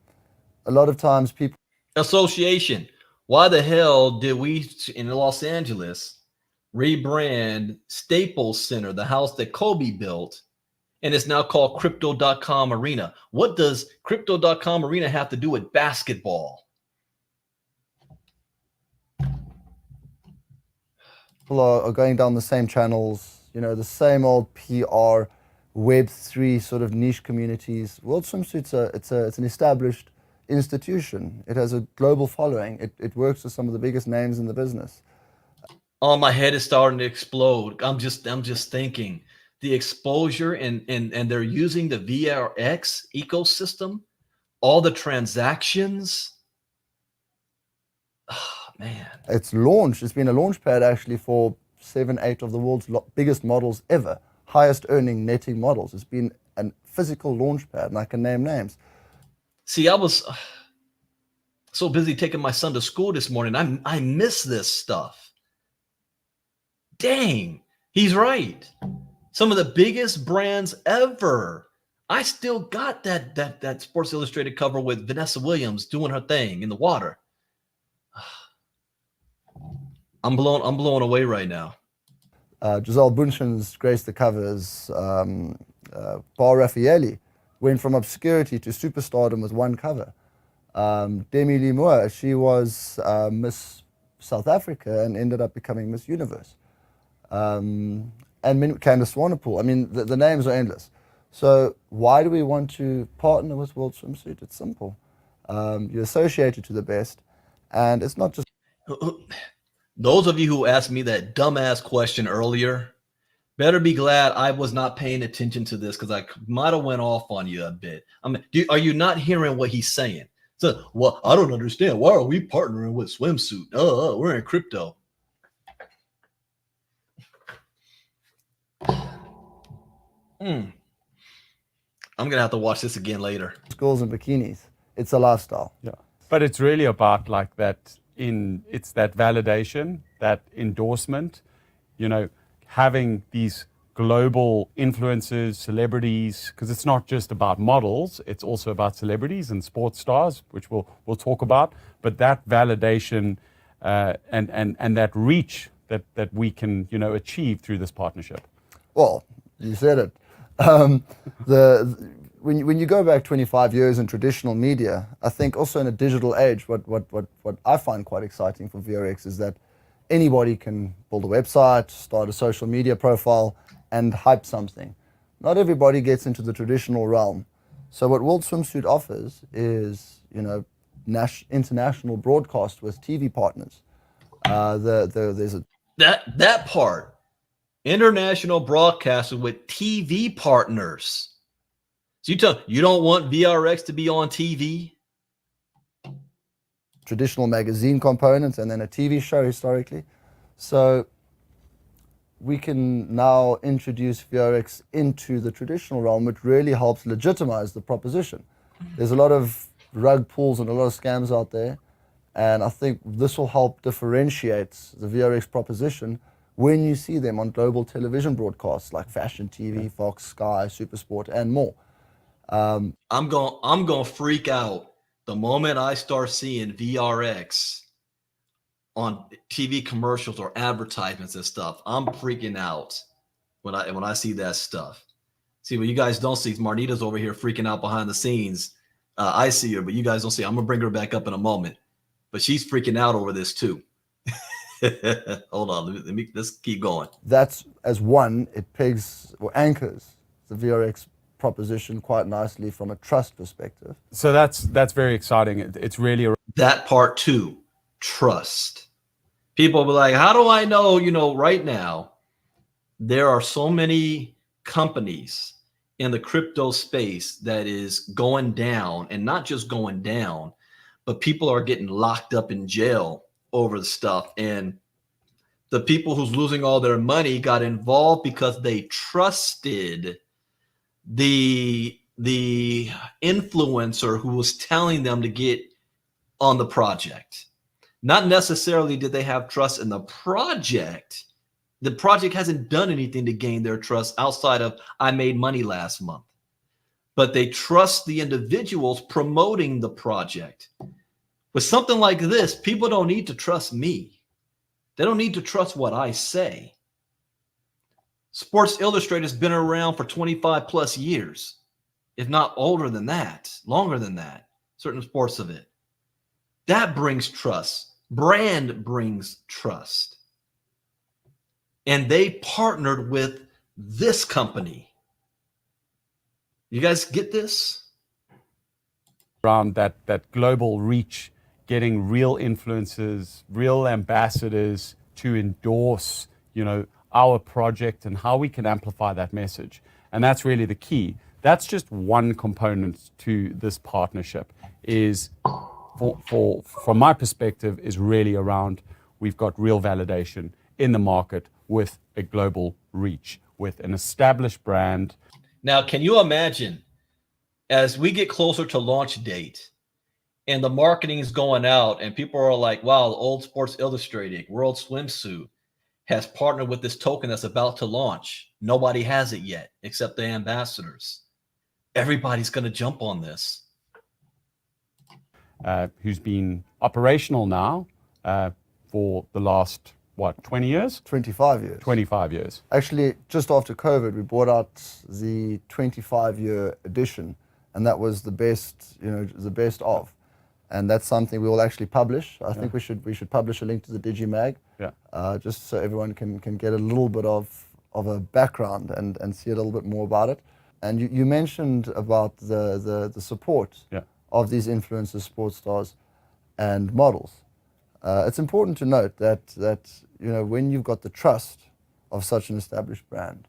[SPEAKER 12] lot of times people.
[SPEAKER 2] Association. Why the hell did we in Los Angeles rebrand Staples Center, the house that Kobe built, and it's now called Crypto.com Arena? What does Crypto.com Arena have to do with basketball?
[SPEAKER 12] People are going down the same channels, you know, the same old PR, Web3 sort of niche communities. World Swimsuit's it's an established institution. It has a global following. It works with some of the biggest names in the business.
[SPEAKER 2] Oh, my head is starting to explode. I'm just thinking the exposure and they're using the VRX ecosystem, all the transactions. Oh, man.
[SPEAKER 12] It's launched. It's been a launch pad actually for 7, 8 of the world's biggest models ever, highest earning netting models. It's been a physical launch pad, and I can name names.
[SPEAKER 2] See, I was so busy taking my son to school this morning. I miss this stuff. Dang, he's right. Some of the biggest brands ever. I still got that Sports Illustrated cover with Vanessa Williams doing her thing in the water. I'm blown away right now.
[SPEAKER 12] Giselle Bundchen's graced the covers. Bar Raffaelli went from obscurity to superstardom with one cover. Demi Lee Moore, she was Miss South Africa and ended up becoming Miss Universe. And Candice Swanepoel. I mean, the names are endless. So why do we want to partner with World Swimsuit? It's simple. You're associated to the best, and it's not just.
[SPEAKER 2] Those of you who asked me that dumbass question earlier better be glad I was not paying attention to this, because I might have went off on you a bit. I mean, are you not hearing what he's saying? So, well, I don't understand. Why are we partnering with Swimsuit? We're in crypto. I'm gonna have to watch this again later.
[SPEAKER 12] Schools and bikinis. It's a lifestyle.
[SPEAKER 11] Yeah, but it's really about like that. It's that validation, that endorsement. You know, having these global influencers, celebrities, because it's not just about models, it's also about celebrities and sports stars, which we'll talk about. But that validation and that reach that we can, you know, achieve through this partnership.
[SPEAKER 12] Well, you said it. When you go back 25 years in traditional media, I think also in a digital age, what I find quite exciting for VRX is that anybody can build a website, start a social media profile, and hype something. Not everybody gets into the traditional realm. So what World Swimsuit offers is, you know, international broadcast with TV partners. There's a
[SPEAKER 2] that part, international broadcasting with TV partners. So you don't want VRX to be on TV?
[SPEAKER 12] Traditional magazine component and then a TV show historically. So we can now introduce VRX into the traditional realm, which really helps legitimize the proposition. There's a lot of rug pulls and a lot of scams out there, and I think this will help differentiate the VRX proposition when you see them on global television broadcasts like Fashion TV, Fox, Sky, Supersport, and more.
[SPEAKER 2] I'm going to freak out the moment I start seeing VRX on TV commercials or advertisements and stuff. I'm freaking out when I see that stuff. See, what you guys don't see is Marnita's over here freaking out behind the scenes. I see her, but you guys don't see her. I'm gonna bring her back up in a moment, but she's freaking out over this too. Hold on, let's keep going.
[SPEAKER 12] That's as one, it pegs or anchors the VRX proposition quite nicely from a trust perspective.
[SPEAKER 11] So that's very exciting. It's really
[SPEAKER 2] that part too. Trust. People will be like, how do I know? You know, right now, there are so many companies in the crypto space that is going down, and not just going down, but people are getting locked up in jail over the stuff. And the people who's losing all their money got involved because they trusted the influencer who was telling them to get on the project. Not necessarily did they have trust in the project. The project hasn't done anything to gain their trust outside of I made money last month. But they trust the individuals promoting the project. With something like this, people don't need to trust me. They don't need to trust what I say. Sports Illustrated has been around for 25 plus years, if not older than that, longer than that, certain sports of it. That brings trust. Brand brings trust. And they partnered with this company. You guys get this?
[SPEAKER 11] Around that global reach, getting real influencers, real ambassadors to endorse, you know, our project and how we can amplify that message. And that's really the key. That's just one component to this partnership is from my perspective, is really around we've got real validation in the market with a global reach, with an established brand.
[SPEAKER 2] Now, can you imagine as we get closer to launch date and the marketing is going out and people are like, wow, old Sports Illustrated, World Swimsuit has partnered with this token that's about to launch. Nobody has it yet except the ambassadors. Everybody's going to jump on this.
[SPEAKER 11] Who's been operational now for the last, 20 years?
[SPEAKER 12] 25 years.
[SPEAKER 11] 25 years.
[SPEAKER 12] Actually, just after COVID, we brought out the 25-year edition, and that was the best, the best of. And that's something we will actually publish. I think we should publish a link to the DigiMag, just so everyone can get a little bit of a background and see a little bit more about it. And you mentioned about the support of these influencers, sports stars, and models. It's important to note that when you've got the trust of such an established brand,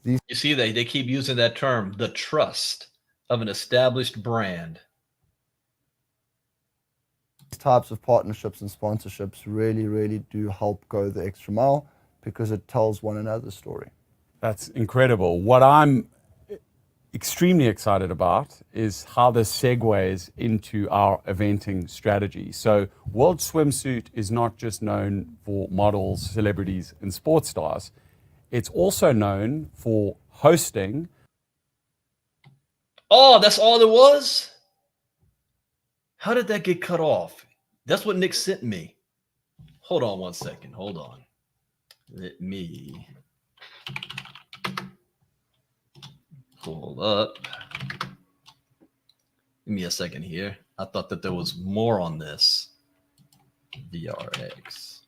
[SPEAKER 2] You see, they keep using that term, the trust of an established brand.
[SPEAKER 12] These types of partnerships and sponsorships really do help go the extra mile because it tells one another's story.
[SPEAKER 11] That's incredible. What I'm extremely excited about is how this segues into our eventing strategy. So World Swimsuit is not just known for models, celebrities, and sports stars. It's also known for hosting.
[SPEAKER 2] Oh, that's all there was? How did that get cut off? That's what Nick sent me. Hold on one second. Hold on. Let me pull up. Give me a second here. I thought that there was more on this. VRX.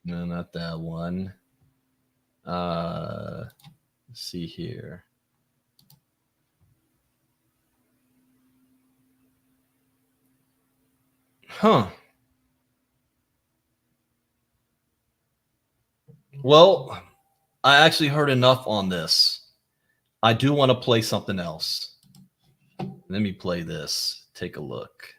[SPEAKER 2] No, not that one. Let's see here. Huh. Well, I actually heard enough on this. I do want to play something else. Let me play this. Take a look.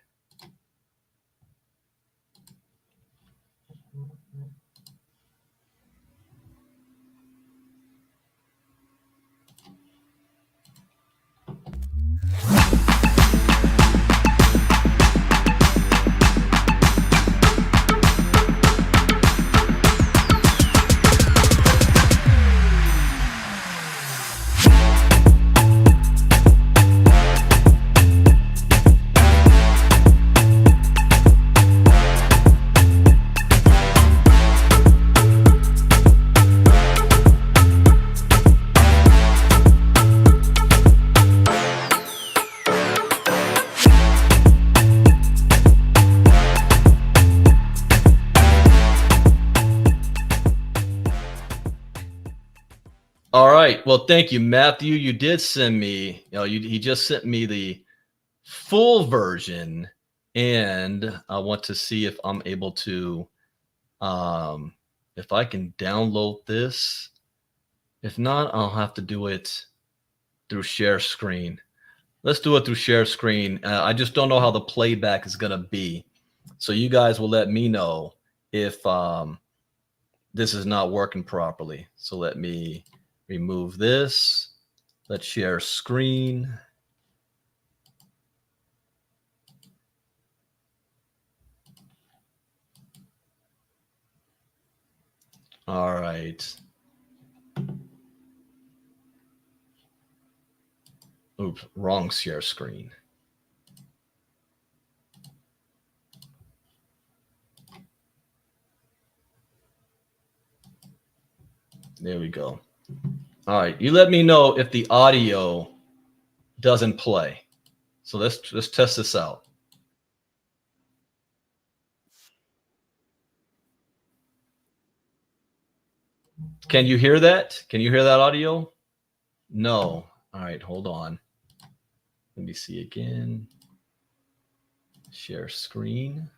[SPEAKER 2] All right. Well, thank you, Matthew. You did send me, he just sent me the full version, and I want to see if I'm able to, if I can download this. If not, I'll have to do it through share screen. Let's do it through share screen. I just don't know how the playback is going to be. So you guys will let me know if this is not working properly. So let me remove this. Let's share screen. All right. Oops, wrong share screen. There we go. All right, you let me know if the audio doesn't play. So let's test this out. Can you hear that? Can you hear that audio? No. All right, hold on. Let me see again. Share screen.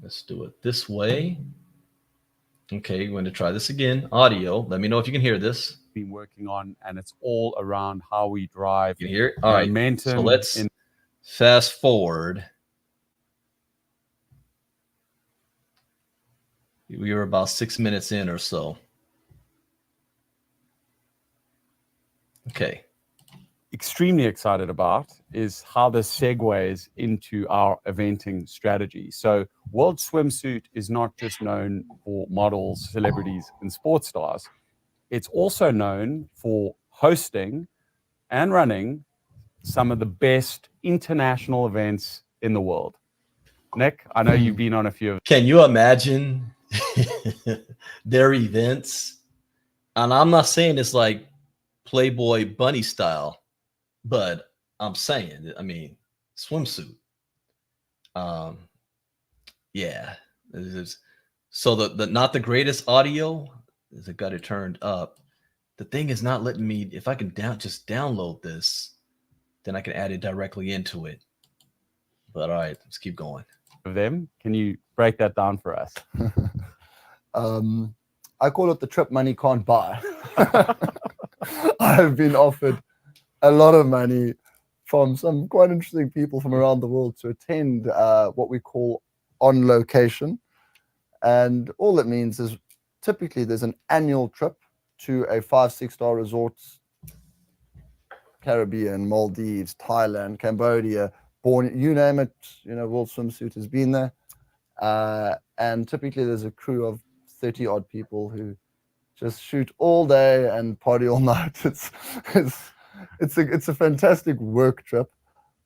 [SPEAKER 2] Let's do it this way. Okay, we're going to try this again. Audio. Let me know if you can hear this.
[SPEAKER 11] Been working on, and it's all around how we drive.
[SPEAKER 2] You hear it? All right.
[SPEAKER 11] Momentum.
[SPEAKER 2] So let's fast forward. We were about 6 minutes in or so. Okay.
[SPEAKER 11] Extremely excited about is how this segues into our eventing strategy. So World Swimsuit is not just known for models, celebrities, and sports stars. It's also known for hosting and running some of the best international events in the world. Nick, I know you've been on a few of them.
[SPEAKER 2] Can you imagine their events? And I'm not saying it's like Playboy bunny style, but I'm saying, I mean, swimsuit. Yeah. So the not the greatest audio, as I got it turned up. The thing is not letting me. If I can just download this, then I can add it directly into it. But all right, let's keep going.
[SPEAKER 11] Of them, can you break that down for us?
[SPEAKER 12] I call it the trip money can't buy. I've been offered a lot of money from some quite interesting people from around the world to attend what we call on location. And all it means is typically there's an annual trip to a 5-6 star resort, Caribbean, Maldives, Thailand, Cambodia, you name it, World Swimsuit has been there. And typically there's a crew of 30 odd people who just shoot all day and party all night. It's a fantastic work trip,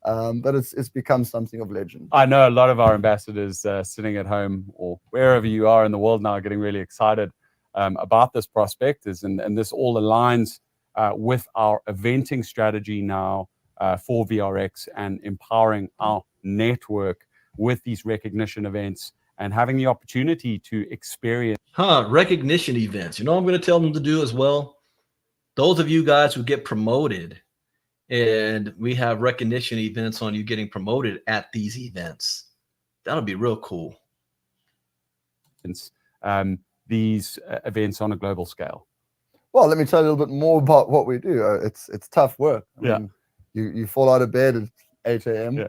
[SPEAKER 12] but it's become something of legend.
[SPEAKER 11] I know a lot of our ambassadors sitting at home or wherever you are in the world now are getting really excited about this prospect, and this all aligns with our eventing strategy now for VRX and empowering our network with these recognition events and having the opportunity to experience.
[SPEAKER 2] Recognition events. You know what I'm going to tell them to do as well? Those of you guys who get promoted, and we have recognition events on you getting promoted at these events. That'll be real cool.
[SPEAKER 11] These events on a global scale.
[SPEAKER 12] Well, let me tell you a little bit more about what we do. It's tough work. I mean, you fall out of bed at 8 a.m.
[SPEAKER 11] Yeah.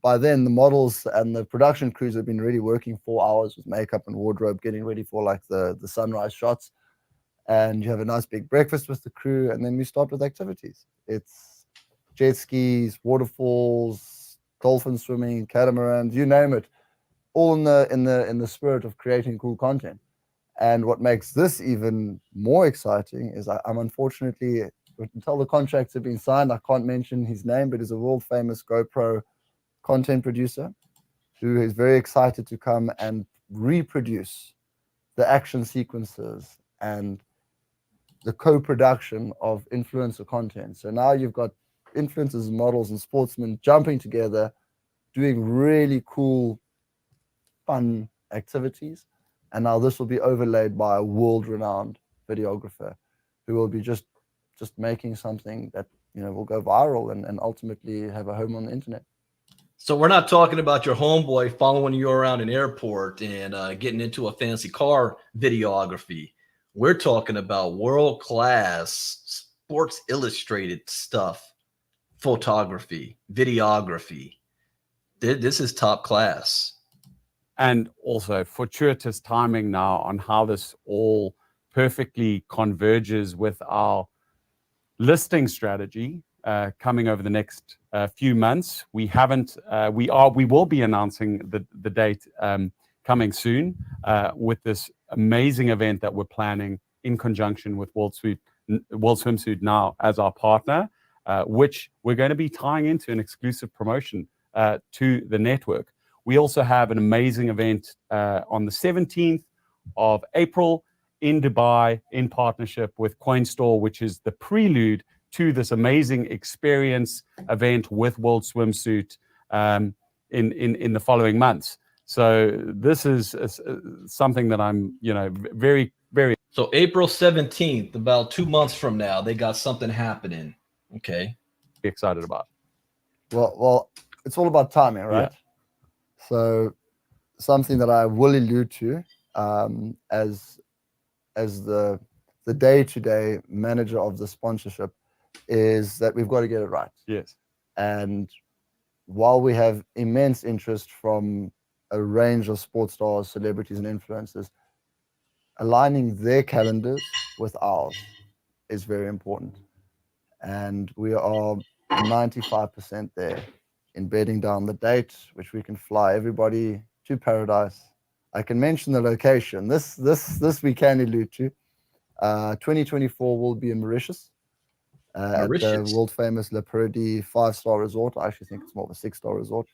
[SPEAKER 12] By then, the models and the production crews have been really working 4 hours with makeup and wardrobe, getting ready for like the sunrise shots. And you have a nice big breakfast with the crew, and then we start with activities. It's jet skis, waterfalls, dolphin swimming, catamarans, you name it, all in the spirit of creating cool content. And what makes this even more exciting is I'm unfortunately, until the contracts have been signed, I can't mention his name, but he's a world famous GoPro content producer who is very excited to come and reproduce the action sequences and the co-production of influencer content. So now you've got influencers, models, and sportsmen jumping together, doing really cool, fun activities. And now this will be overlaid by a world-renowned videographer who will be just making something that will go viral and ultimately have a home on the internet.
[SPEAKER 2] So we're not talking about your homeboy following you around an airport and getting into a fancy car videography. We're talking about world-class Sports Illustrated stuff, photography, videography. This is top class.
[SPEAKER 11] And also fortuitous timing now on how this all perfectly converges with our listing strategy coming over the next few months. We will be announcing the date coming soon with this amazing event that we're planning in conjunction with World Swimsuit now as our partner, which we're going to be tying into an exclusive promotion to the network. We also have an amazing event on the 17th of April in Dubai in partnership with CoinStore, which is the prelude to this amazing experience event with World Swimsuit in the following months. So this is something that I'm, very, very.
[SPEAKER 2] So April 17th, about 2 months from now, they got something happening. Okay.
[SPEAKER 11] Excited about.
[SPEAKER 12] Well, it's all about timing, right?
[SPEAKER 11] Yeah.
[SPEAKER 12] So something that I will allude to as the day-to-day manager of the sponsorship is that we've got to get it right.
[SPEAKER 11] Yes.
[SPEAKER 12] And while we have immense interest from a range of sports stars, celebrities, and influencers, aligning their calendars with ours is very important. And we are 95% there in bedding down the date, which we can fly everybody to paradise. I can mention the location. This we can allude to. 2024 will be in Mauritius. At the world famous Le Perdue 5-star resort. I actually think it's more of a 6-star resort.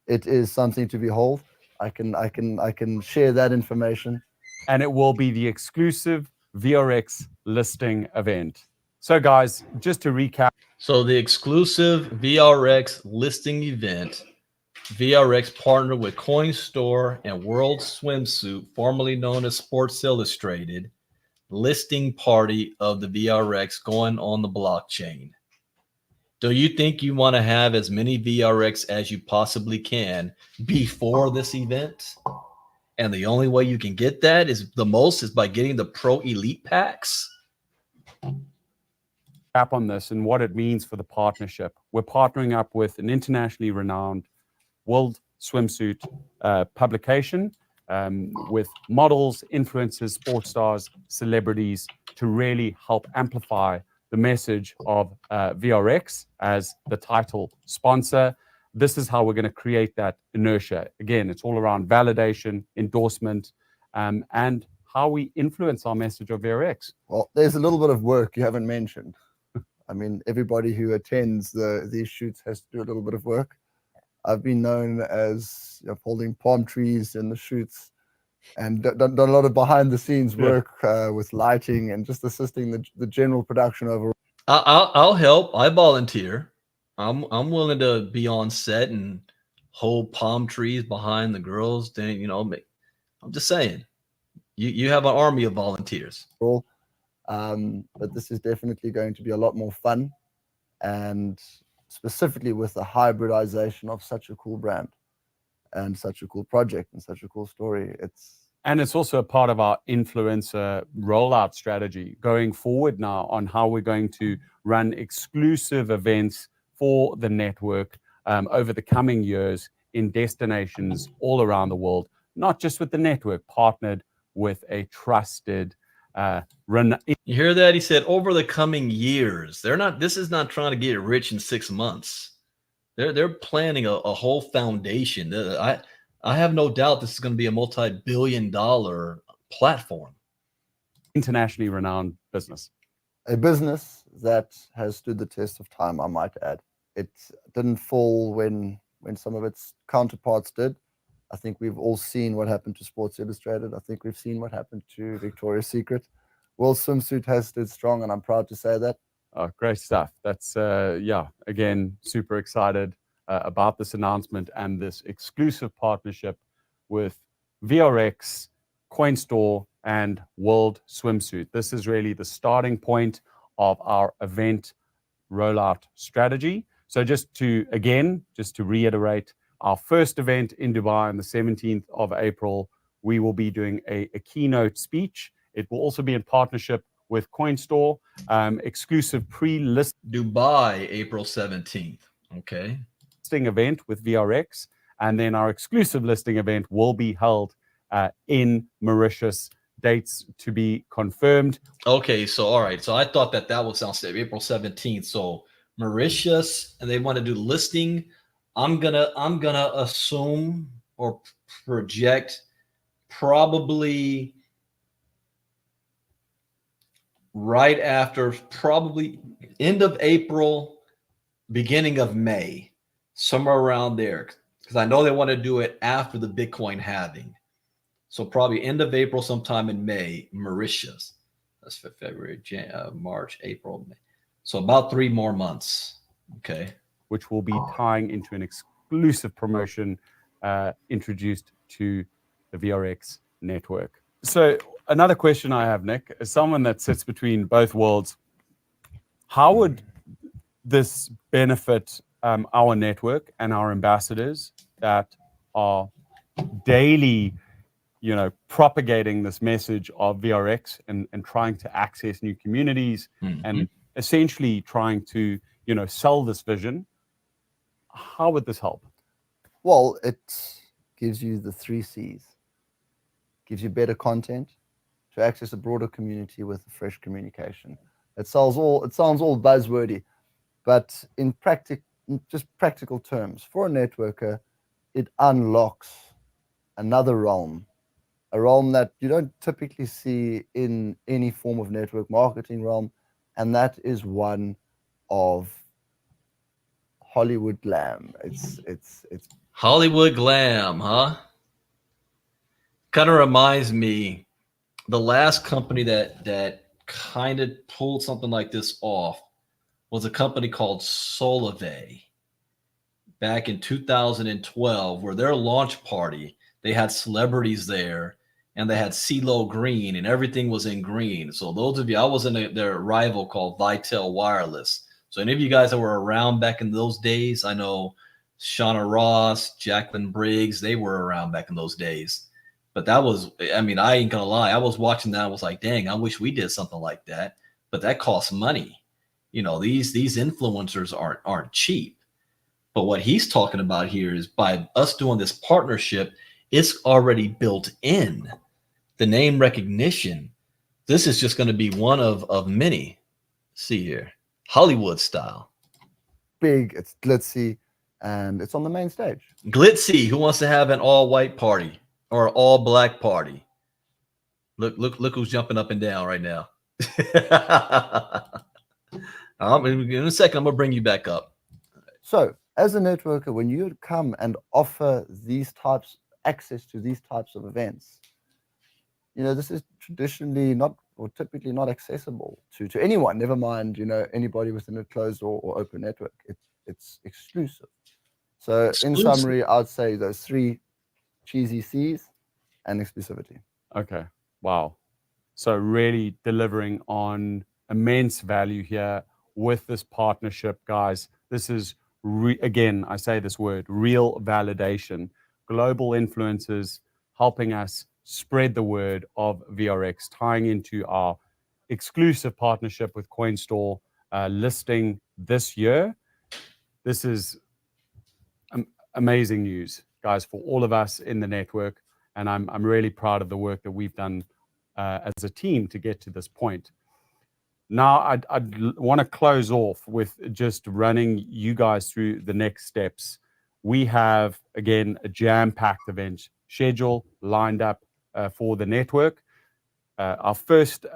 [SPEAKER 12] It is something to behold. I can share that information.
[SPEAKER 11] And it will be the exclusive VRX listing event. So guys, just to recap.
[SPEAKER 2] So the exclusive VRX listing event VRX partnered with Coin Store and World Swimsuit, formerly known as Sports Illustrated, listing party of the VRX going on the blockchain. Do you think you want to have as many VRX as you possibly can before this event? And the only way you can get that is by getting the Pro Elite packs?
[SPEAKER 11] Tap on this and what it means for the partnership. We're partnering up with an internationally renowned World Swimsuit publication with models, influencers, sports stars, celebrities to really help amplify the message of VRX as the title sponsor. This is how we're going to create that inertia. Again, it's all around validation, endorsement, and how we influence our message of VRX.
[SPEAKER 12] Well, there's a little bit of work you haven't mentioned. I mean, everybody who attends these shoots has to do a little bit of work. I've been known as holding palm trees in the shoots and done a lot of behind the scenes work with lighting and just assisting the general production overall.
[SPEAKER 2] I'll help. I volunteer. I'm willing to be on set and hold palm trees behind the girls. Then, I'm just saying, you have an army of volunteers.
[SPEAKER 12] But this is definitely going to be a lot more fun, and specifically with the hybridization of such a cool brand and such a cool project and such a cool story.
[SPEAKER 11] And it's also a part of our influencer rollout strategy going forward now on how we're going to run exclusive events for the network over the coming years in destinations all around the world, not just with the network, partnered with a trusted
[SPEAKER 2] You hear that? He said over the coming years. This is not trying to get rich in 6 months. They're planning a whole foundation. I have no doubt this is going to be a multi-billion-dollar platform.
[SPEAKER 11] Internationally renowned business.
[SPEAKER 12] A business that has stood the test of time, I might add. It didn't fall when some of its counterparts did. I think we've all seen what happened to Sports Illustrated. I think we've seen what happened to Victoria's Secret. World Swimsuit has stood strong, and I'm proud to say that.
[SPEAKER 11] Oh, great stuff. That's, again, super excited about this announcement and this exclusive partnership with VRX, CoinStore, and World Swimsuit. This is really the starting point of our event rollout strategy. So just to reiterate, our first event in Dubai on the 17th of April, we will be doing a keynote speech. It will also be in partnership with CoinStore, exclusive pre-list
[SPEAKER 2] Dubai, April 17th. Okay.
[SPEAKER 11] Listing event with VRX, and then our exclusive listing event will be held in Mauritius. Dates to be confirmed.
[SPEAKER 2] Okay, so all right. So I thought that was on April 17th. So Mauritius, and they want to do listing. I'm gonna assume or project probably right after, probably end of April, beginning of May, somewhere around there, because I know they want to do it after the Bitcoin halving. So probably end of April, sometime in May, Mauritius. That's for February, March, April, May. So about 3 more months. Okay.
[SPEAKER 11] Which will be tying into an exclusive promotion introduced to the VRX network. So another question I have, Nick, as someone that sits between both worlds, how would this benefit our network and our ambassadors that are daily, propagating this message of VRX and trying to access new communities and essentially trying to, sell this vision? How would this help?
[SPEAKER 12] Well, it gives you the 3 C's. Gives you better content to access a broader community with fresh communication. It sounds all buzzwordy, but in just practical terms, for a networker, it unlocks another realm, a realm that you don't typically see in any form of network marketing realm, and that is one of Hollywood glam. It's
[SPEAKER 2] Hollywood glam, huh? Kind of reminds me, the last company that kind of pulled something like this off was a company called Solvay. back in 2012, where their launch party, they had celebrities there, and they had CeeLo Green, and everything was in green. So those of you, I was in their rival called Vitel Wireless. So any of you guys that were around back in those days, I know Shauna Ross, Jacqueline Briggs, they were around back in those days. But that was, I mean, I ain't gonna lie, I was watching that, I was like, dang, I wish we did something like that. But that costs money. You know, these influencers aren't cheap. But what he's talking about here is by us doing this partnership, it's already built in. The name recognition. This is just going to be one of many. See here, Hollywood style.
[SPEAKER 12] Big, it's glitzy, and it's on the main stage.
[SPEAKER 2] Glitzy. Who wants to have an all-white party or all-black party? Look who's jumping up and down right now. In a second, I'm gonna bring you back up.
[SPEAKER 12] So, as a networker, when you come and offer these types access to these types of events, you know, this is traditionally not, or typically not accessible to anyone, never mind, you know, anybody within a closed or open network. It's exclusive. So in summary, I'd say those three cheesy C's and exclusivity.
[SPEAKER 11] Okay. Wow. So really delivering on immense value here with this partnership, guys. This is, again, I say this word, real validation. Global influencers helping us spread the word of VRX, tying into our exclusive partnership with CoinStore, listing this year. This is amazing news, guys, for all of us in the network. And I'm really proud of the work that we've done as a team to get to this point. Now, I'd want to close off with just running you guys through the next steps. We have, again, a jam-packed event schedule lined up for the network. Our first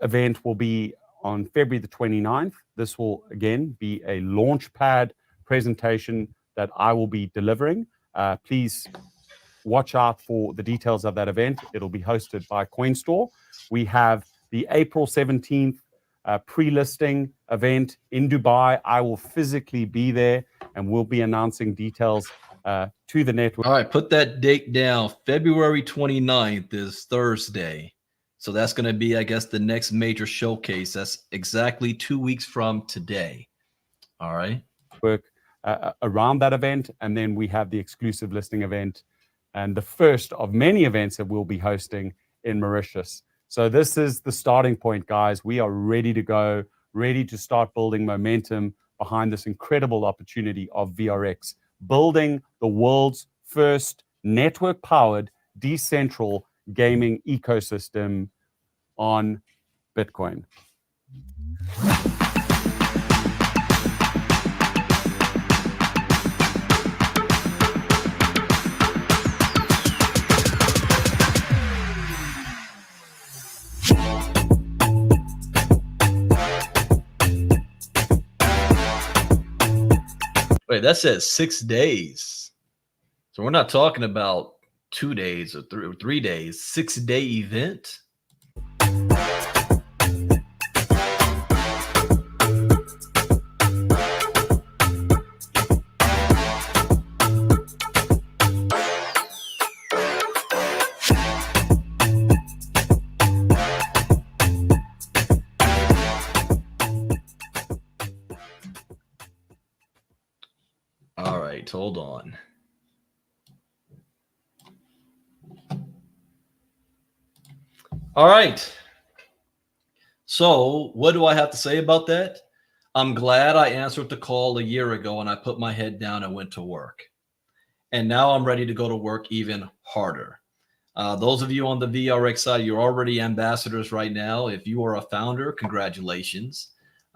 [SPEAKER 11] event will be on February the 29th. This will, again, be a launchpad presentation that I will be delivering. Please watch out for the details of that event. It'll be hosted by CoinStore. We have the April 17th pre-listing event in Dubai. I will physically be there and we'll be announcing details to the network.
[SPEAKER 2] All right, put that date down. February 29th is Thursday. So that's going to be, I guess, the next major showcase. That's exactly 2 weeks from today. All right.
[SPEAKER 11] Work around that event. And then we have the exclusive listing event and the first of many events that we'll be hosting in Mauritius. So this is the starting point, guys. We are ready to go, ready to start building momentum behind this incredible opportunity of VRX, building the world's first network-powered, decentral gaming ecosystem on Bitcoin.
[SPEAKER 2] Wait, that says 6 days. So we're not talking about 2 days or 3 days, 6-day event. All right, hold on. All right. So what do I have to say about that? I'm glad I answered the call a year ago and I put my head down and went to work. And now I'm ready to go to work even harder. Those of you on the VRX side, you're already ambassadors right now. If you are a founder, congratulations.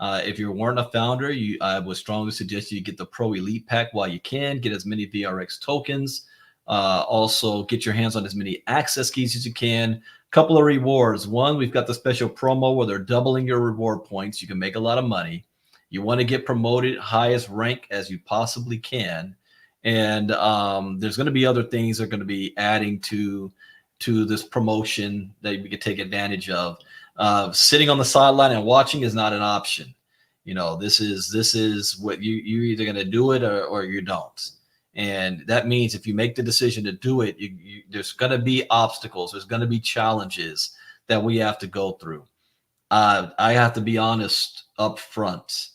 [SPEAKER 2] If you weren't a founder, I would strongly suggest you get the Pro Elite Pack while you can. Get as many VRX tokens. Also, get your hands on as many access keys as you can. Couple of rewards. One, we've got the special promo where they're doubling your reward points. You can make a lot of money. You want to get promoted highest rank as you possibly can. And there's going to be other things that are going to be adding to this promotion that we can take advantage of. Sitting on the sideline and watching is not an option. You know, this is what you're either going to do it or you don't. And that means if you make the decision to do it, there's going to be obstacles. There's going to be challenges that we have to go through. I have to be honest up front.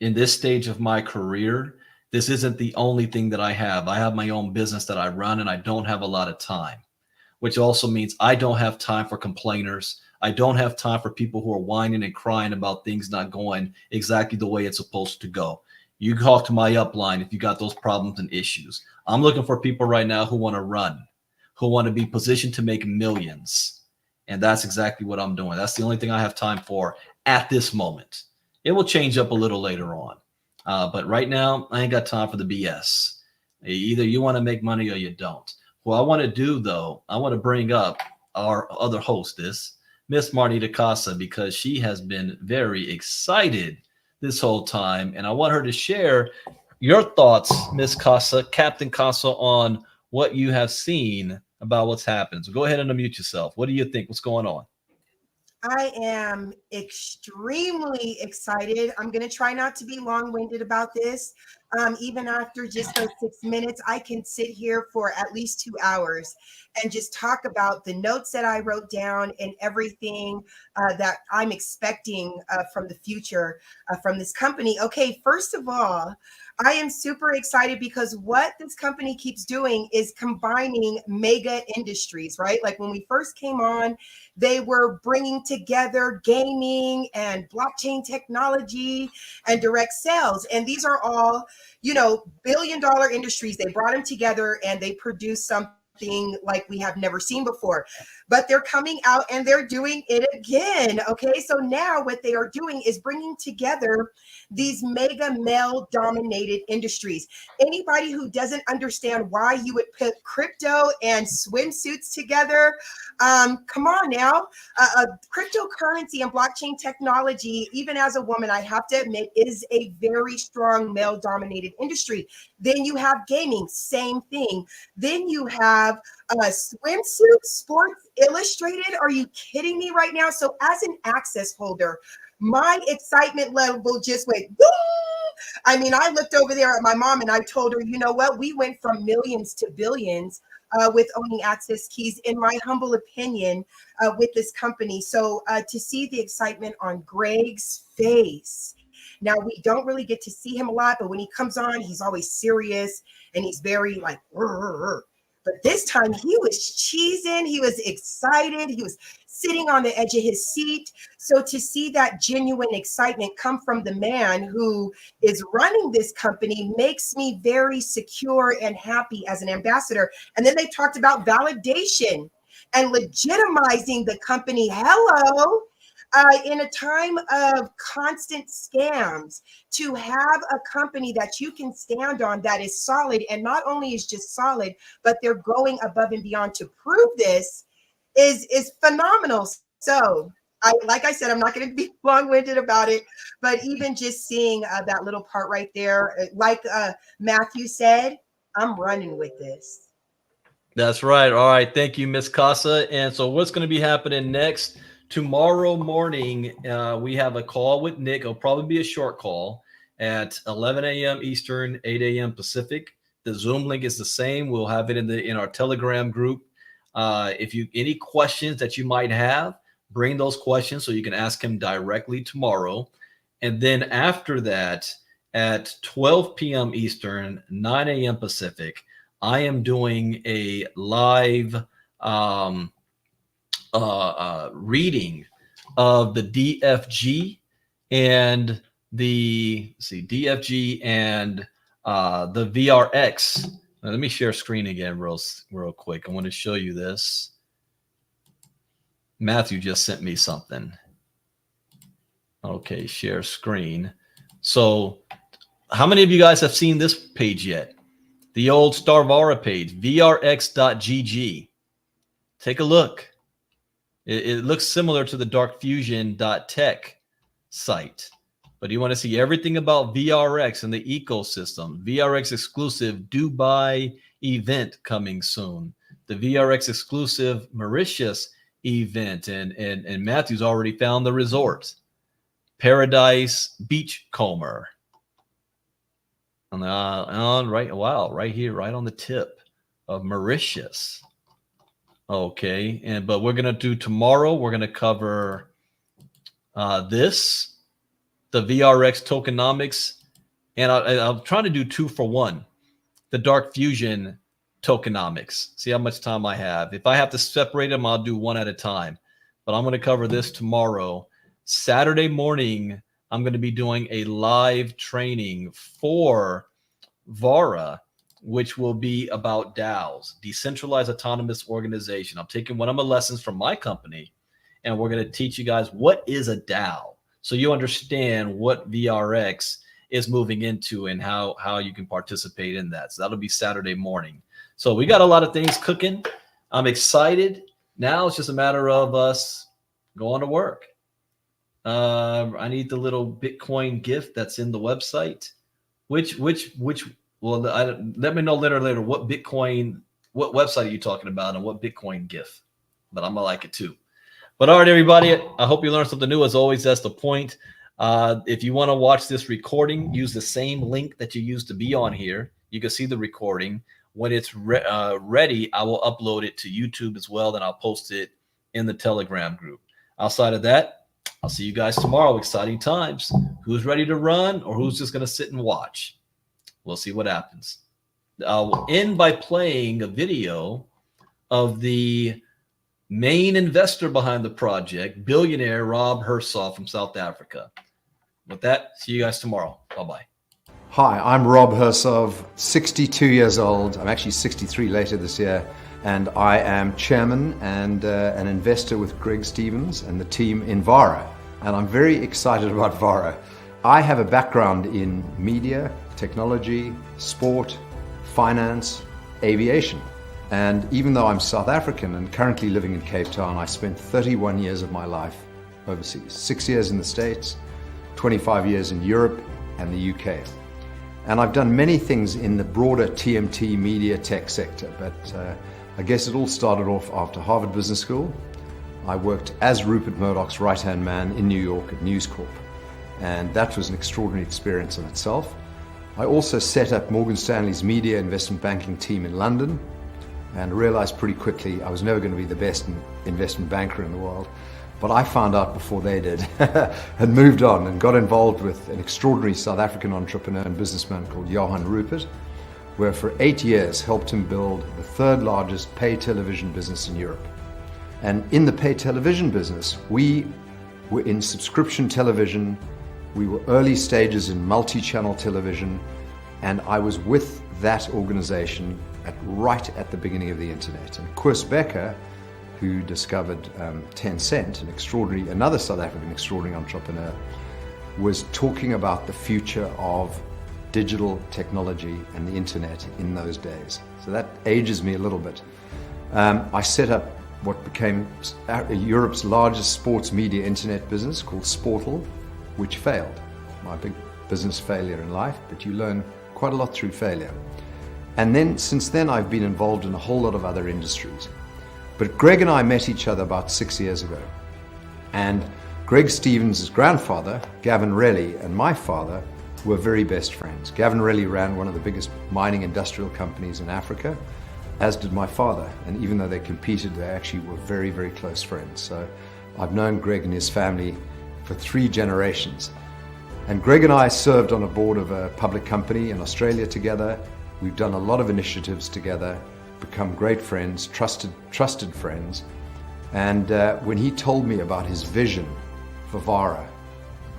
[SPEAKER 2] In this stage of my career, this isn't the only thing that I have. I have my own business that I run, and I don't have a lot of time, which also means I don't have time for complainers. I don't have time for people who are whining and crying about things not going exactly the way it's supposed to go. You talk to my upline if you got those problems and issues. I'm looking for people right now who want to run, who want to be positioned to make millions. And that's exactly what I'm doing. That's the only thing I have time for at this moment. It will change up a little later on. But right now, I ain't got time for the BS. Either you want to make money or you don't. What I want to do, though, I want to bring up our other hostess, Miss Marnita Casa, because she has been very excited this whole time. And I want her to share your thoughts, Miss Casa, Captain Casa, on what you have seen about what's happened. So go ahead and unmute yourself. What do you think? What's going on?
[SPEAKER 1] I am extremely excited. I'm going to try not to be long-winded about this. Even after just those 6 minutes, I can sit here for at least 2 hours and just talk about the notes that I wrote down and everything that I'm expecting from the future from this company. Okay, first of all, I am super excited because what this company keeps doing is combining mega industries, right? Like when we first came on, they were bringing together gaming and blockchain technology and direct sales. And these are all, billion-dollar industries. They brought them together and they produced something like we have never seen before. But they're coming out and they're doing it again. Okay, so now what they are doing is bringing together these mega male-dominated industries. Anybody who doesn't understand why you would put crypto and swimsuits together, come on now. Cryptocurrency and blockchain technology, even as a woman, I have to admit, is a very strong male-dominated industry. Then you have gaming, same thing. Then you have swimsuit, Sports Illustrated. Are you kidding me right now? So as an access holder, my excitement level just went boom. I mean, I looked over there at my mom and I told her, you know what? We went from millions to billions with owning access keys, in my humble opinion, with this company. So to see the excitement on Greg's face. Now, we don't really get to see him a lot, but when he comes on, he's always serious and he's very like, but this time he was cheesing, he was excited, he was sitting on the edge of his seat. So to see that genuine excitement come from the man who is running this company makes me very secure and happy as an ambassador. And then they talked about validation and legitimizing the company. Hello. In a time of constant scams, to have a company that you can stand on that is solid, and not only is just solid, but they're going above and beyond to prove this is phenomenal. So like I said, I'm not going to be long-winded about it, but even just seeing that little part right there, like Matthew said, I'm running with this.
[SPEAKER 2] That's right. All right. Thank you, Miss Casa. And so what's going to be happening next? Tomorrow morning, we have a call with Nick. It'll probably be a short call at 11 a.m. Eastern, 8 a.m. Pacific. The Zoom link is the same. We'll have it in our Telegram group. If you any questions that you might have, bring those questions so you can ask him directly tomorrow. And then after that, at 12 p.m. Eastern, 9 a.m. Pacific, I am doing a live reading of the DFG and the DFG and the VRX. Now, let me share screen again real quick. I want to show you this. Matthew just sent me something. Okay, share screen. So how many of you guys have seen this page yet? The old Vara page, vrx.gg. Take a look. It looks similar to the darkfusion.tech site. But you want to see everything about VRX and the ecosystem. VRX exclusive Dubai event coming soon. The VRX exclusive Mauritius event. And Matthew's already found the resort. Paradise Beachcomber. Right here, right on the tip of Mauritius. Okay, but we're gonna do tomorrow. We're gonna cover the VRX tokenomics, and I'm trying to do 2 for 1. The Dark Fusion tokenomics. See how much time I have. If I have to separate them, I'll do one at a time. But I'm going to cover this tomorrow. Saturday morning, I'm going to be doing a live training for Vara, which will be about DAOs, Decentralized Autonomous Organization. I'm taking one of my lessons from my company, and we're going to teach you guys what is a DAO, so you understand what VRX is moving into and how you can participate in that. So that'll be Saturday morning. So we got a lot of things cooking. I'm excited. Now it's just a matter of us going to work. I need the little Bitcoin gift that's in the website. Well, let me know later what website are you talking about and what Bitcoin gift. But I'm gonna like it too. But all right, everybody, I hope you learned something new. As always, that's the point. If you want to watch this recording, use the same link that you used to be on here. You can see the recording. When it's ready, I will upload it to YouTube as well. Then I'll post it in the Telegram group. Outside of that, I'll see you guys tomorrow. Exciting times. Who's ready to run or who's just going to sit and watch? We'll see what happens. I'll end by playing a video of the main investor behind the project, billionaire Rob Hersov from South Africa. With that, see you guys tomorrow. Bye-bye.
[SPEAKER 13] Hi, I'm Rob Hersov, 62 years old. I'm actually 63 later this year. And I am chairman and an investor with Greg Stevens and the team in Vara. And I'm very excited about Vara. I have a background in media, technology, sport, finance, aviation. And even though I'm South African and currently living in Cape Town, I spent 31 years of my life overseas. 6 years in the States, 25 years in Europe and the UK. And I've done many things in the broader TMT media tech sector, but I guess it all started off after Harvard Business School. I worked as Rupert Murdoch's right-hand man in New York at News Corp, and that was an extraordinary experience in itself. I also set up Morgan Stanley's media investment banking team in London, and realized pretty quickly I was never going to be the best investment banker in the world. But I found out before they did and moved on and got involved with an extraordinary South African entrepreneur and businessman called Johan Rupert, where for 8 years helped him build the third largest pay television business in Europe. And in the pay television business, we were in subscription television, we were early stages in multi-channel television, and I was with that organization right at the beginning of the internet. And Koos Becker, who discovered Tencent, another South African extraordinary entrepreneur, was talking about the future of digital technology and the internet in those days. So that ages me a little bit. I set up what became Europe's largest sports media internet business called Sportal, which failed. My big business failure in life, but you learn quite a lot through failure. And then, since then, I've been involved in a whole lot of other industries. But Greg and I met each other about 6 years ago. And Greg Stevens' grandfather, Gavin Relly, and my father were very best friends. Gavin Relly ran one of the biggest mining industrial companies in Africa, as did my father. And even though they competed, they actually were very, very close friends. So I've known Greg and his family for 3 generations. And Greg and I served on a board of a public company in Australia together. We've done a lot of initiatives together, become great friends, trusted friends. And when he told me about his vision for Vara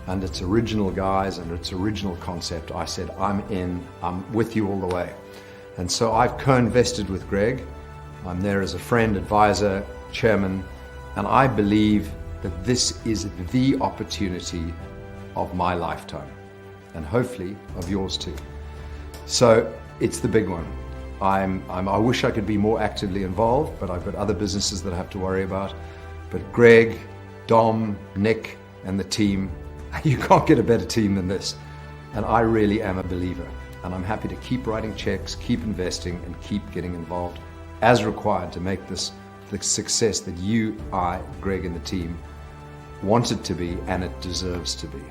[SPEAKER 13] and its original guys and its original concept, I said, I'm in, I'm with you all the way. And so I've co-invested with Greg. I'm there as a friend, advisor, chairman, and I believe that this is the opportunity of my lifetime, and hopefully of yours too. So it's the big one. I wish I could be more actively involved, but I've got other businesses that I have to worry about. But Greg, Dom, Nick, and the team, you can't get a better team than this. And I really am a believer. And I'm happy to keep writing checks, keep investing, and keep getting involved as required to make this the success that you, I, Greg, and the team wants it to be, and it deserves to be.